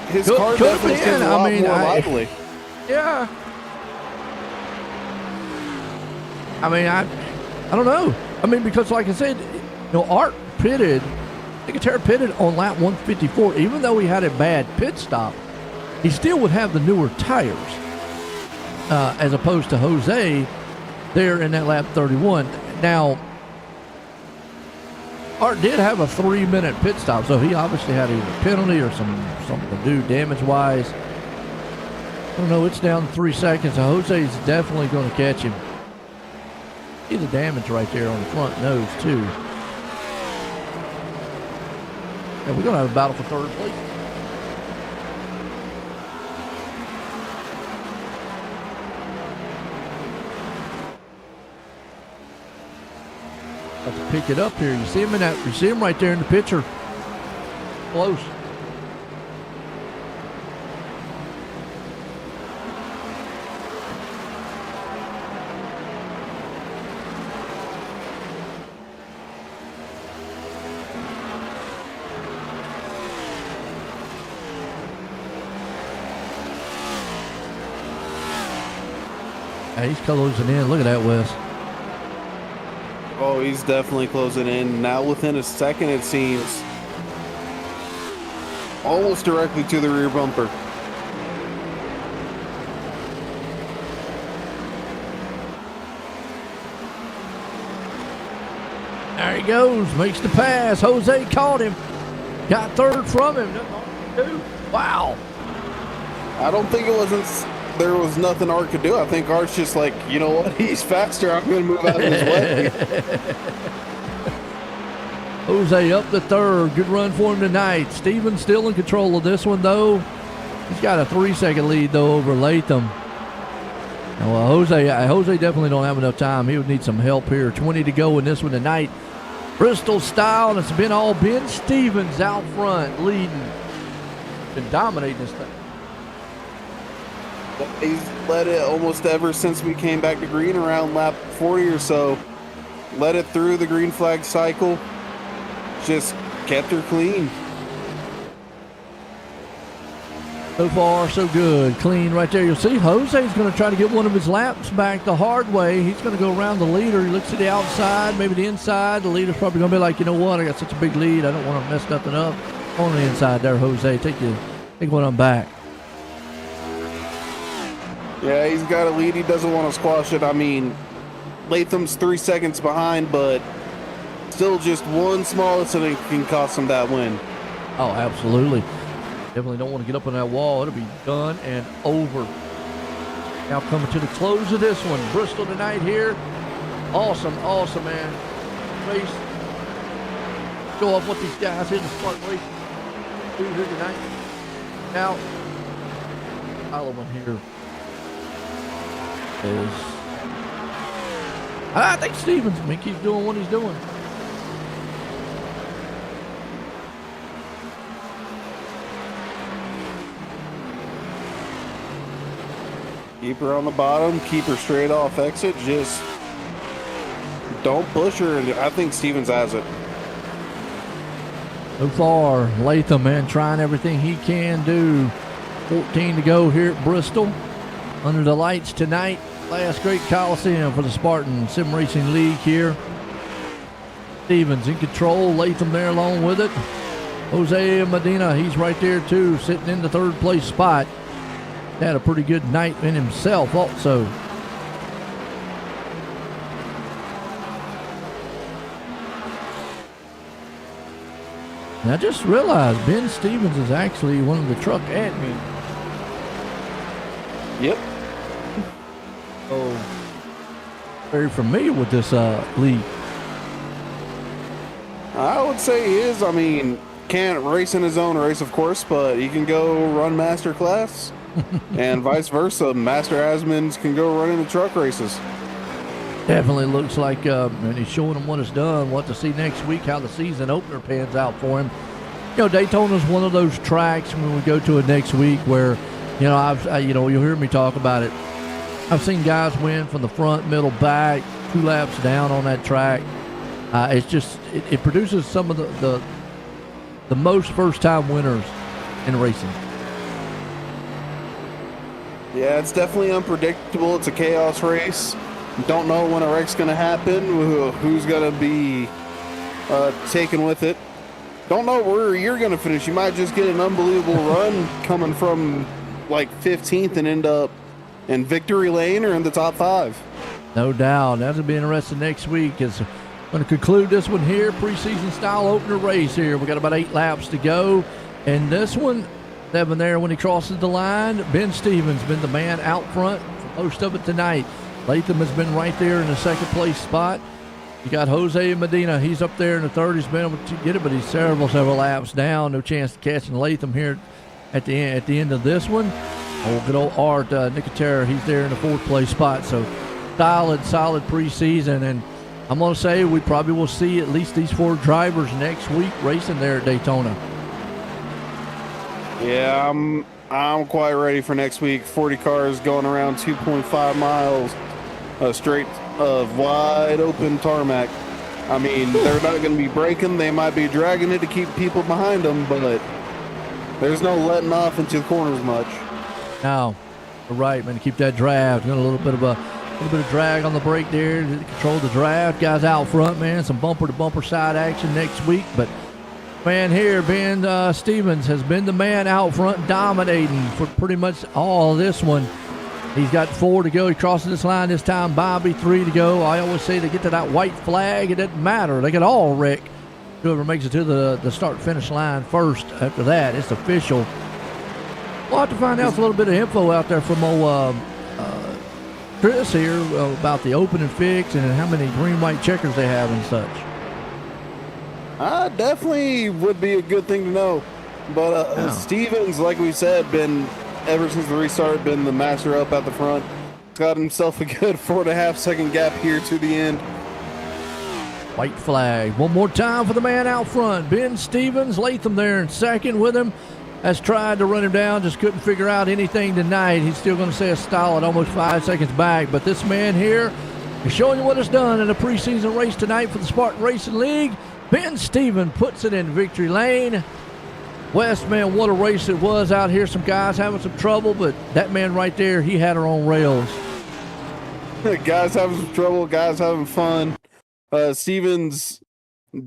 Speaker 2: His car definitely seems a lot more lively.
Speaker 1: Yeah. I mean, I don't know. I mean, because like I said, Art pitted, Nicotera pitted on lap 154. Even though he had a bad pit stop, he still would have the newer tires, as opposed to Jose there in that lap 31. Now, Art did have a 3-minute pit stop, so he obviously had either a penalty or something to do damage-wise. I don't know. It's down to 3 seconds. So Jose's definitely going to catch him. See the damage right there on the front nose, too. And we're going to have a battle for third place. About to pick it up here. You see him right there in the picture. Close. Yeah, he's closing in. Look at that, Wes.
Speaker 2: Oh, he's definitely closing in. Now within a second, it seems. almost directly to the rear bumper.
Speaker 1: There he goes, makes the pass. Jose caught him. Got third from him. Wow.
Speaker 2: I don't think there was nothing Art could do. I think Art's just like, you know what? He's faster. I'm going to move out of his way.
Speaker 1: Jose up to third. Good run for him tonight. Stevens still in control of this one, though. He's got a 3-second lead, though, over Latham. Well, Jose definitely don't have enough time. He would need some help here. 20 to go in this one tonight. Bristol style, and it's been all Ben Stevens out front, leading. Been dominating this thing.
Speaker 2: He's led it almost ever since we came back to green around lap 40 or so. Led it through the green flag cycle. Just kept her clean.
Speaker 1: So far, so good. Clean right there. You'll see Jose's going to try to get one of his laps back the hard way. He's going to go around the leader. He looks to the outside, maybe the inside. The leader's probably going to be like, you know what? I got such a big lead. I don't want to mess nothing up. On the inside there, Jose. Take one on back.
Speaker 2: Yeah, he's got a lead. He doesn't want to squash it. I mean, Latham's 3 seconds behind, but still just one small incident can cost him that win.
Speaker 1: Oh, absolutely. Definitely don't want to get up on that wall. It'll be done and over. Now coming to the close of this one. Bristol tonight here. Awesome, man. Race. Show off what these guys here in the Spartan Racing do here tonight. Now, follow one here is, I think Stevens, keeps doing what he's doing.
Speaker 2: Keep her on the bottom, keep her straight off exit, just don't push her, and I think Stevens has it.
Speaker 1: So far, Latham, man, trying everything he can do. 14 to go here at Bristol. Under the lights tonight. Last great Coliseum for the Spartan Simracing League here. Stevens in control, Latham there along with it. Jose Medina, he's right there too, sitting in the third place spot. Had a pretty good night in himself also. And I just realized Ben Stevens is actually one of the truck admins.
Speaker 2: Yep.
Speaker 1: Oh, very familiar with this league.
Speaker 2: I would say he is. I mean, can't race in his own race, of course, but he can go run master class. And vice versa. Master admins can go run in the truck races.
Speaker 1: Definitely looks like, and he's showing them what it's done, what to see next week, how the season opener pans out for him. You know, Daytona's one of those tracks when we go to it next week where, you know, you'll hear me talk about it. I've seen guys win from the front, middle, back, 2 laps down on that track. It's just, it produces some of the most first-time winners in racing.
Speaker 2: Yeah, it's definitely unpredictable. It's a chaos race. Don't know when a wreck's going to happen, who's going to be taken with it. Don't know where you're going to finish. You might just get an unbelievable run coming from like 15th and end up in victory lane or in the top 5.
Speaker 1: No doubt. That'll be interesting next week. As going to conclude this one here, preseason style opener race here. We got about 8 laps to go. And this one, Devin there when he crosses the line. Ben Stevens been the man out front for most of it tonight. Latham has been right there in the second place spot. You got Jose Medina. He's up there in the third. He's been able to get it, but he's several laps down. No chance of catching Latham here at the end of this one. Oh, good old Art Nicotera. He's there in the fourth place spot. So solid preseason. And I'm going to say we probably will see at least these 4 drivers next week racing there at Daytona.
Speaker 2: Yeah, I'm quite ready for next week. 40 cars going around 2.5 miles straight of wide open tarmac. I mean, they're not going to be braking. They might be dragging it to keep people behind them, but there's no letting off into the corners much.
Speaker 1: No, you're right, man. To keep that draft, got a little bit of drag on the brake there to control the draft. Guys out front, man. Some bumper to bumper side action next week, but Man here, Ben Stevens, has been the man out front dominating for pretty much all this one. He's got 4 to go. He crosses this line this time. Bobby, 3 to go. I always say they get to that white flag, it doesn't matter. They can all wreck. Whoever makes it to the start-finish line first. After that, it's official. We'll have to find out a little bit of info out there from old Chris here about the open and fix and how many green-white checkers they have and such.
Speaker 2: Definitely would be a good thing to know. But Stevens, like we said, been ever since the restart, been the master up at the front. Got himself a good 4.5 second gap here to the end.
Speaker 1: White flag. One more time for the man out front. Ben Stevens, Latham there in second with him. Has tried to run him down, just couldn't figure out anything tonight. He's still going to say a stall at almost 5 seconds back. But this man here is showing you what it's done in a preseason race tonight for the Spartan Racing League. Ben Stevens puts it in victory lane. West, man, what a race it was out here. Some guys having some trouble, but that man right there, he had her on rails.
Speaker 2: Guys having some trouble, guys having fun. Stevens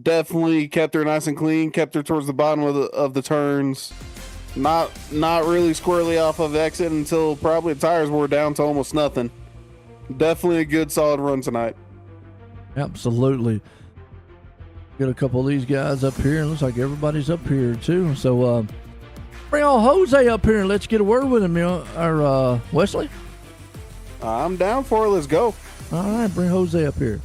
Speaker 2: definitely kept her nice and clean, kept her towards the bottom of the turns. Not really squarely off of exit until probably the tires wore down to almost nothing. Definitely a good solid run tonight.
Speaker 1: Absolutely. Get a couple of these guys up here, and looks like everybody's up here too. So bring on Jose up here and let's get a word with him, or Wesley.
Speaker 2: I'm down for it. Let's go.
Speaker 1: All right, bring Jose up here.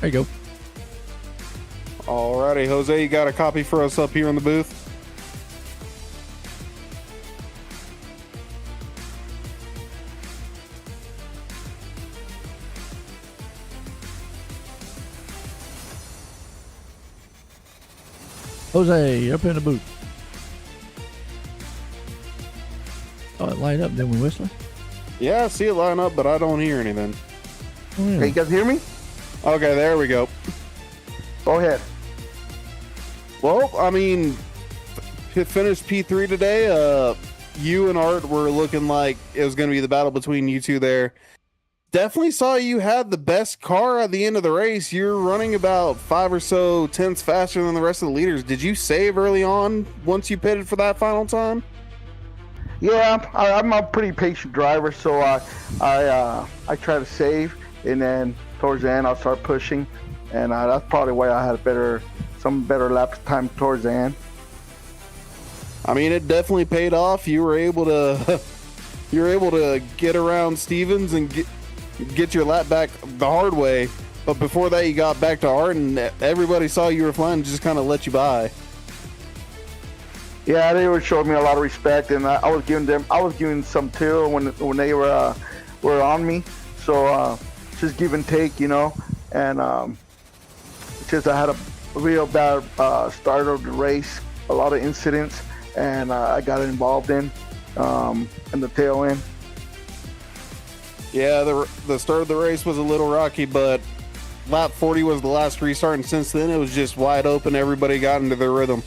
Speaker 1: There you go.
Speaker 2: Alrighty, Jose, you got a copy for us up here in the booth?
Speaker 1: Jose, up in the booth. Oh, it light up, didn't we, Wesley?
Speaker 2: Yeah, I see it line up, but I don't hear anything.
Speaker 1: Oh, yeah.
Speaker 8: Hey, you guys hear me?
Speaker 2: Okay, there we go.
Speaker 8: Go ahead.
Speaker 2: Well, I mean, finished P3 today. You and Art were looking like it was going to be the battle between you two there. Definitely saw you had the best car at the end of the race. You're running about 5 or so tenths faster than the rest of the leaders. Did you save early on once you pitted for that final time?
Speaker 8: Yeah, I'm a pretty patient driver, so I try to save, and then towards the end I'll start pushing, and that's probably why I had some better lap time towards the end.
Speaker 2: I mean, it definitely paid off. You were able to get around Stevens and get your lap back the hard way. But before that, you got back to Art, and everybody saw you were flying and just kind of let you by.
Speaker 8: Yeah, they were showing me a lot of respect, and I was giving some too when they were on me. So just give and take, and just I had a real bad start of the race, a lot of incidents, and I got involved in the tail end.
Speaker 2: Yeah, the start of the race was a little rocky, but lap 40 was the last restart, and since then it was just wide open. Everybody got into their rhythm.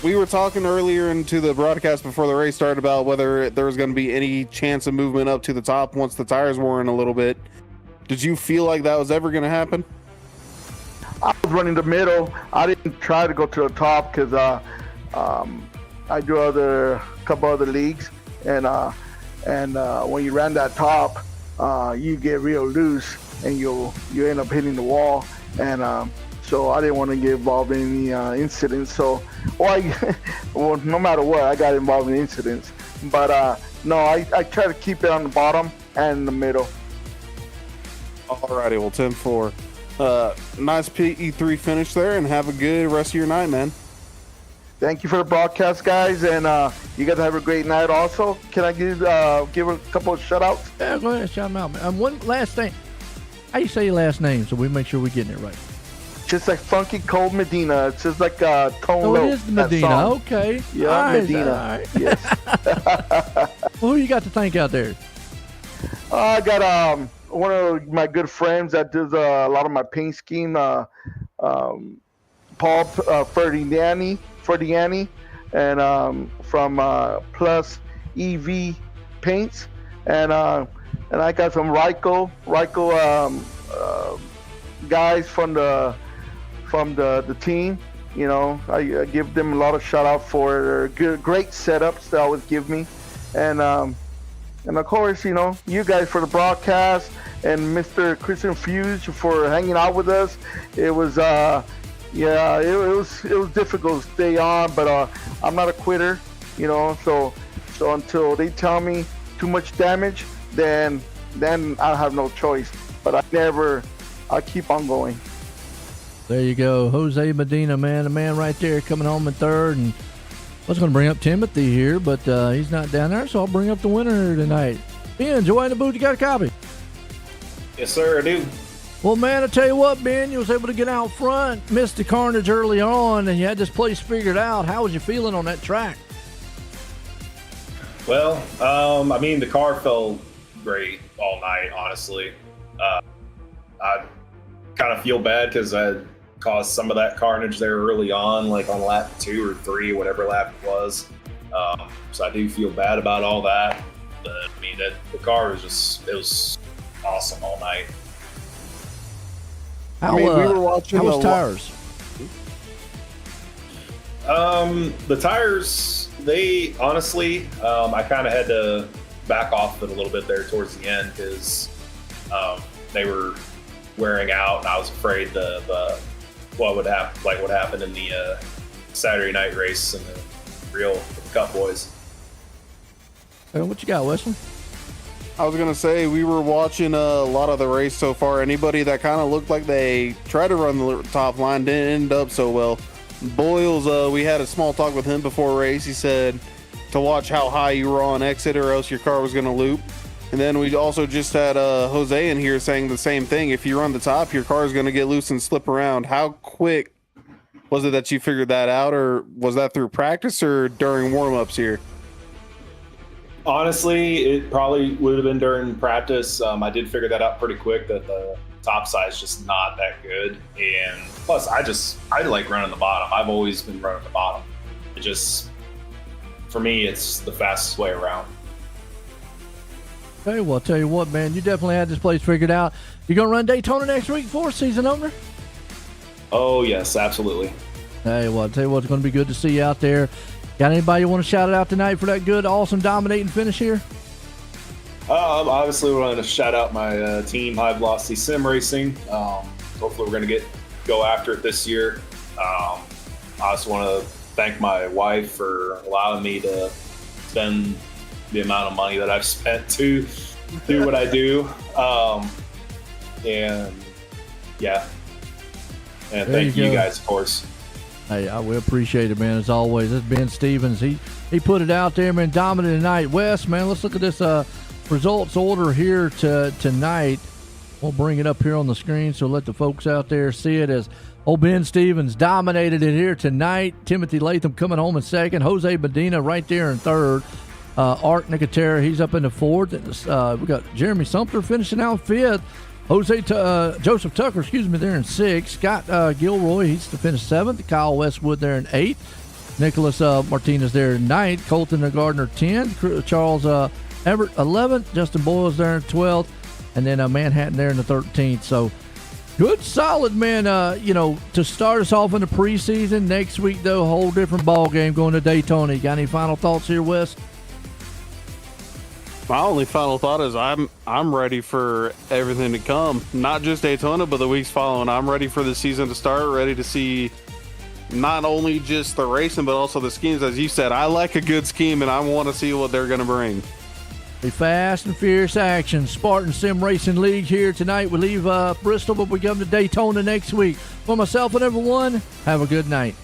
Speaker 2: We were talking earlier into the broadcast before the race started about whether there was going to be any chance of movement up to the top once the tires wore in a little bit. Did you feel like that was ever going to happen?
Speaker 8: I was running the middle. I didn't try to go to the top because I do a couple other leagues, and when you ran that top, you get real loose and you end up hitting the wall, and so I didn't want to get involved in any incidents. So, well, no matter what, I got involved in incidents. But no, I try to keep it on the bottom and in the middle.
Speaker 2: Alrighty, well, 10-4. Nice P3 finish there, and have a good rest of your night, man.
Speaker 8: Thank you for the broadcast, guys, and you guys have a great night also. Can I give a couple of shout-outs?
Speaker 1: Yeah, go ahead, shout them out, man. One last thing. How you say your last name so we make sure we're getting it right?
Speaker 8: Just like Funky Cold Medina. It's just like Tone
Speaker 1: Oh,
Speaker 8: Loc,
Speaker 1: it is
Speaker 8: that
Speaker 1: Medina.
Speaker 8: song.
Speaker 1: Okay.
Speaker 8: Yeah,
Speaker 1: all right,
Speaker 8: Medina.
Speaker 1: all right.
Speaker 8: Yes.
Speaker 1: Well, who you got to thank out there?
Speaker 8: I got one of my good friends that does a lot of my paint scheme, Paul Ferdiani, and from Plus EV Paints, and and I got some Ryko guys from the team. You know, I give them a lot of shout out for their great setups they always give me, and of course, you know, you guys for the broadcast, and Mr. Christian Fuse for hanging out with us. It was it was difficult to stay on, but I'm not a quitter, you know. So until they tell me too much damage, then I have no choice. But I keep on going.
Speaker 1: There you go, Jose Medina, man, the man right there coming home in third. And I was going to bring up Timothy here, but he's not down there, so I'll bring up the winner tonight. Ben, Joy in the booth, you got a copy?
Speaker 9: Yes, sir, I do.
Speaker 1: Well, man, I tell you what, Ben, you was able to get out front, missed the carnage early on, and you had this place figured out. How was you feeling on that track?
Speaker 9: Well, I mean, the car felt great all night, honestly. I kind of feel bad because I caused some of that carnage there early on, like on lap 2 or 3, whatever lap it was. So I do feel bad about all that. But I mean, the car was awesome all night.
Speaker 1: How,
Speaker 2: we were watching
Speaker 1: how was tires?
Speaker 9: The tires, they honestly, I kind of had to back off it a little bit there towards the end because they were wearing out, and I was afraid what would happen, like what happened in the Saturday night race and the real Cup boys.
Speaker 1: What you got, Weston?
Speaker 2: I was gonna say we were watching a lot of the race so far. Anybody that kind of looked like they tried to run the top line didn't end up so well. Boyles, we had a small talk with him before race. He said to watch how high you were on exit, or else your car was gonna loop. And then we also just had Jose in here saying the same thing. If you run the top, your car is gonna get loose and slip around. How quick was it that you figured that out, or was that through practice or during warm-ups here?
Speaker 9: Honestly, it probably would have been during practice. I did figure that out pretty quick, that the top side is just not that good. And plus, I like running the bottom. I've always been running the bottom. It just, for me, it's the fastest way around.
Speaker 1: Okay, well, I'll tell you what, man, you definitely had this place figured out. You going to run Daytona next week for season opener?
Speaker 9: Oh, yes, absolutely.
Speaker 1: Hey, well, I'll tell you what, it's going to be good to see you out there. Got anybody you want to shout it out tonight for that good, awesome, dominating finish here?
Speaker 9: Obviously, we want to shout out my team, High Velocity Sim Racing. Hopefully, we're going to go after it this year. I also want to thank my wife for allowing me to spend the amount of money that I've spent to do what I do. And yeah, and thank you guys, of course.
Speaker 1: Hey, I will appreciate it, man, as always. That's Ben Stevens. He put it out there, man, dominant tonight. Wes, man, let's look at this results order here tonight. We'll bring it up here on the screen, so let the folks out there see it as old Ben Stevens dominated it here tonight. Timothy Latham coming home in second. Jose Medina right there in third. Art Nicotera, he's up in the fourth. We got Jeremy Sumter finishing out fifth. Joseph Tucker, there in sixth. Scott Gilroy, he's to finish seventh. Kyle Westwood there in eighth. Nicholas Martinez there in ninth. Colton Gardner 10th. Charles Everett 11th. Justin Boyles there in 12th. And then Manhattan there in the 13th. So good, solid, man. To start us off in the preseason. Next week, though, a whole different ball game going to Daytona. You got any final thoughts here, Wes?
Speaker 2: My only final thought is I'm ready for everything to come. Not just Daytona, but the weeks following. I'm ready for the season to start, ready to see not only just the racing, but also the schemes. As you said, I like a good scheme, and I want to see what they're going to bring.
Speaker 1: A fast and fierce action. Spartan Simracing League here tonight. We leave Bristol, but we come to Daytona next week. For myself and everyone, have a good night.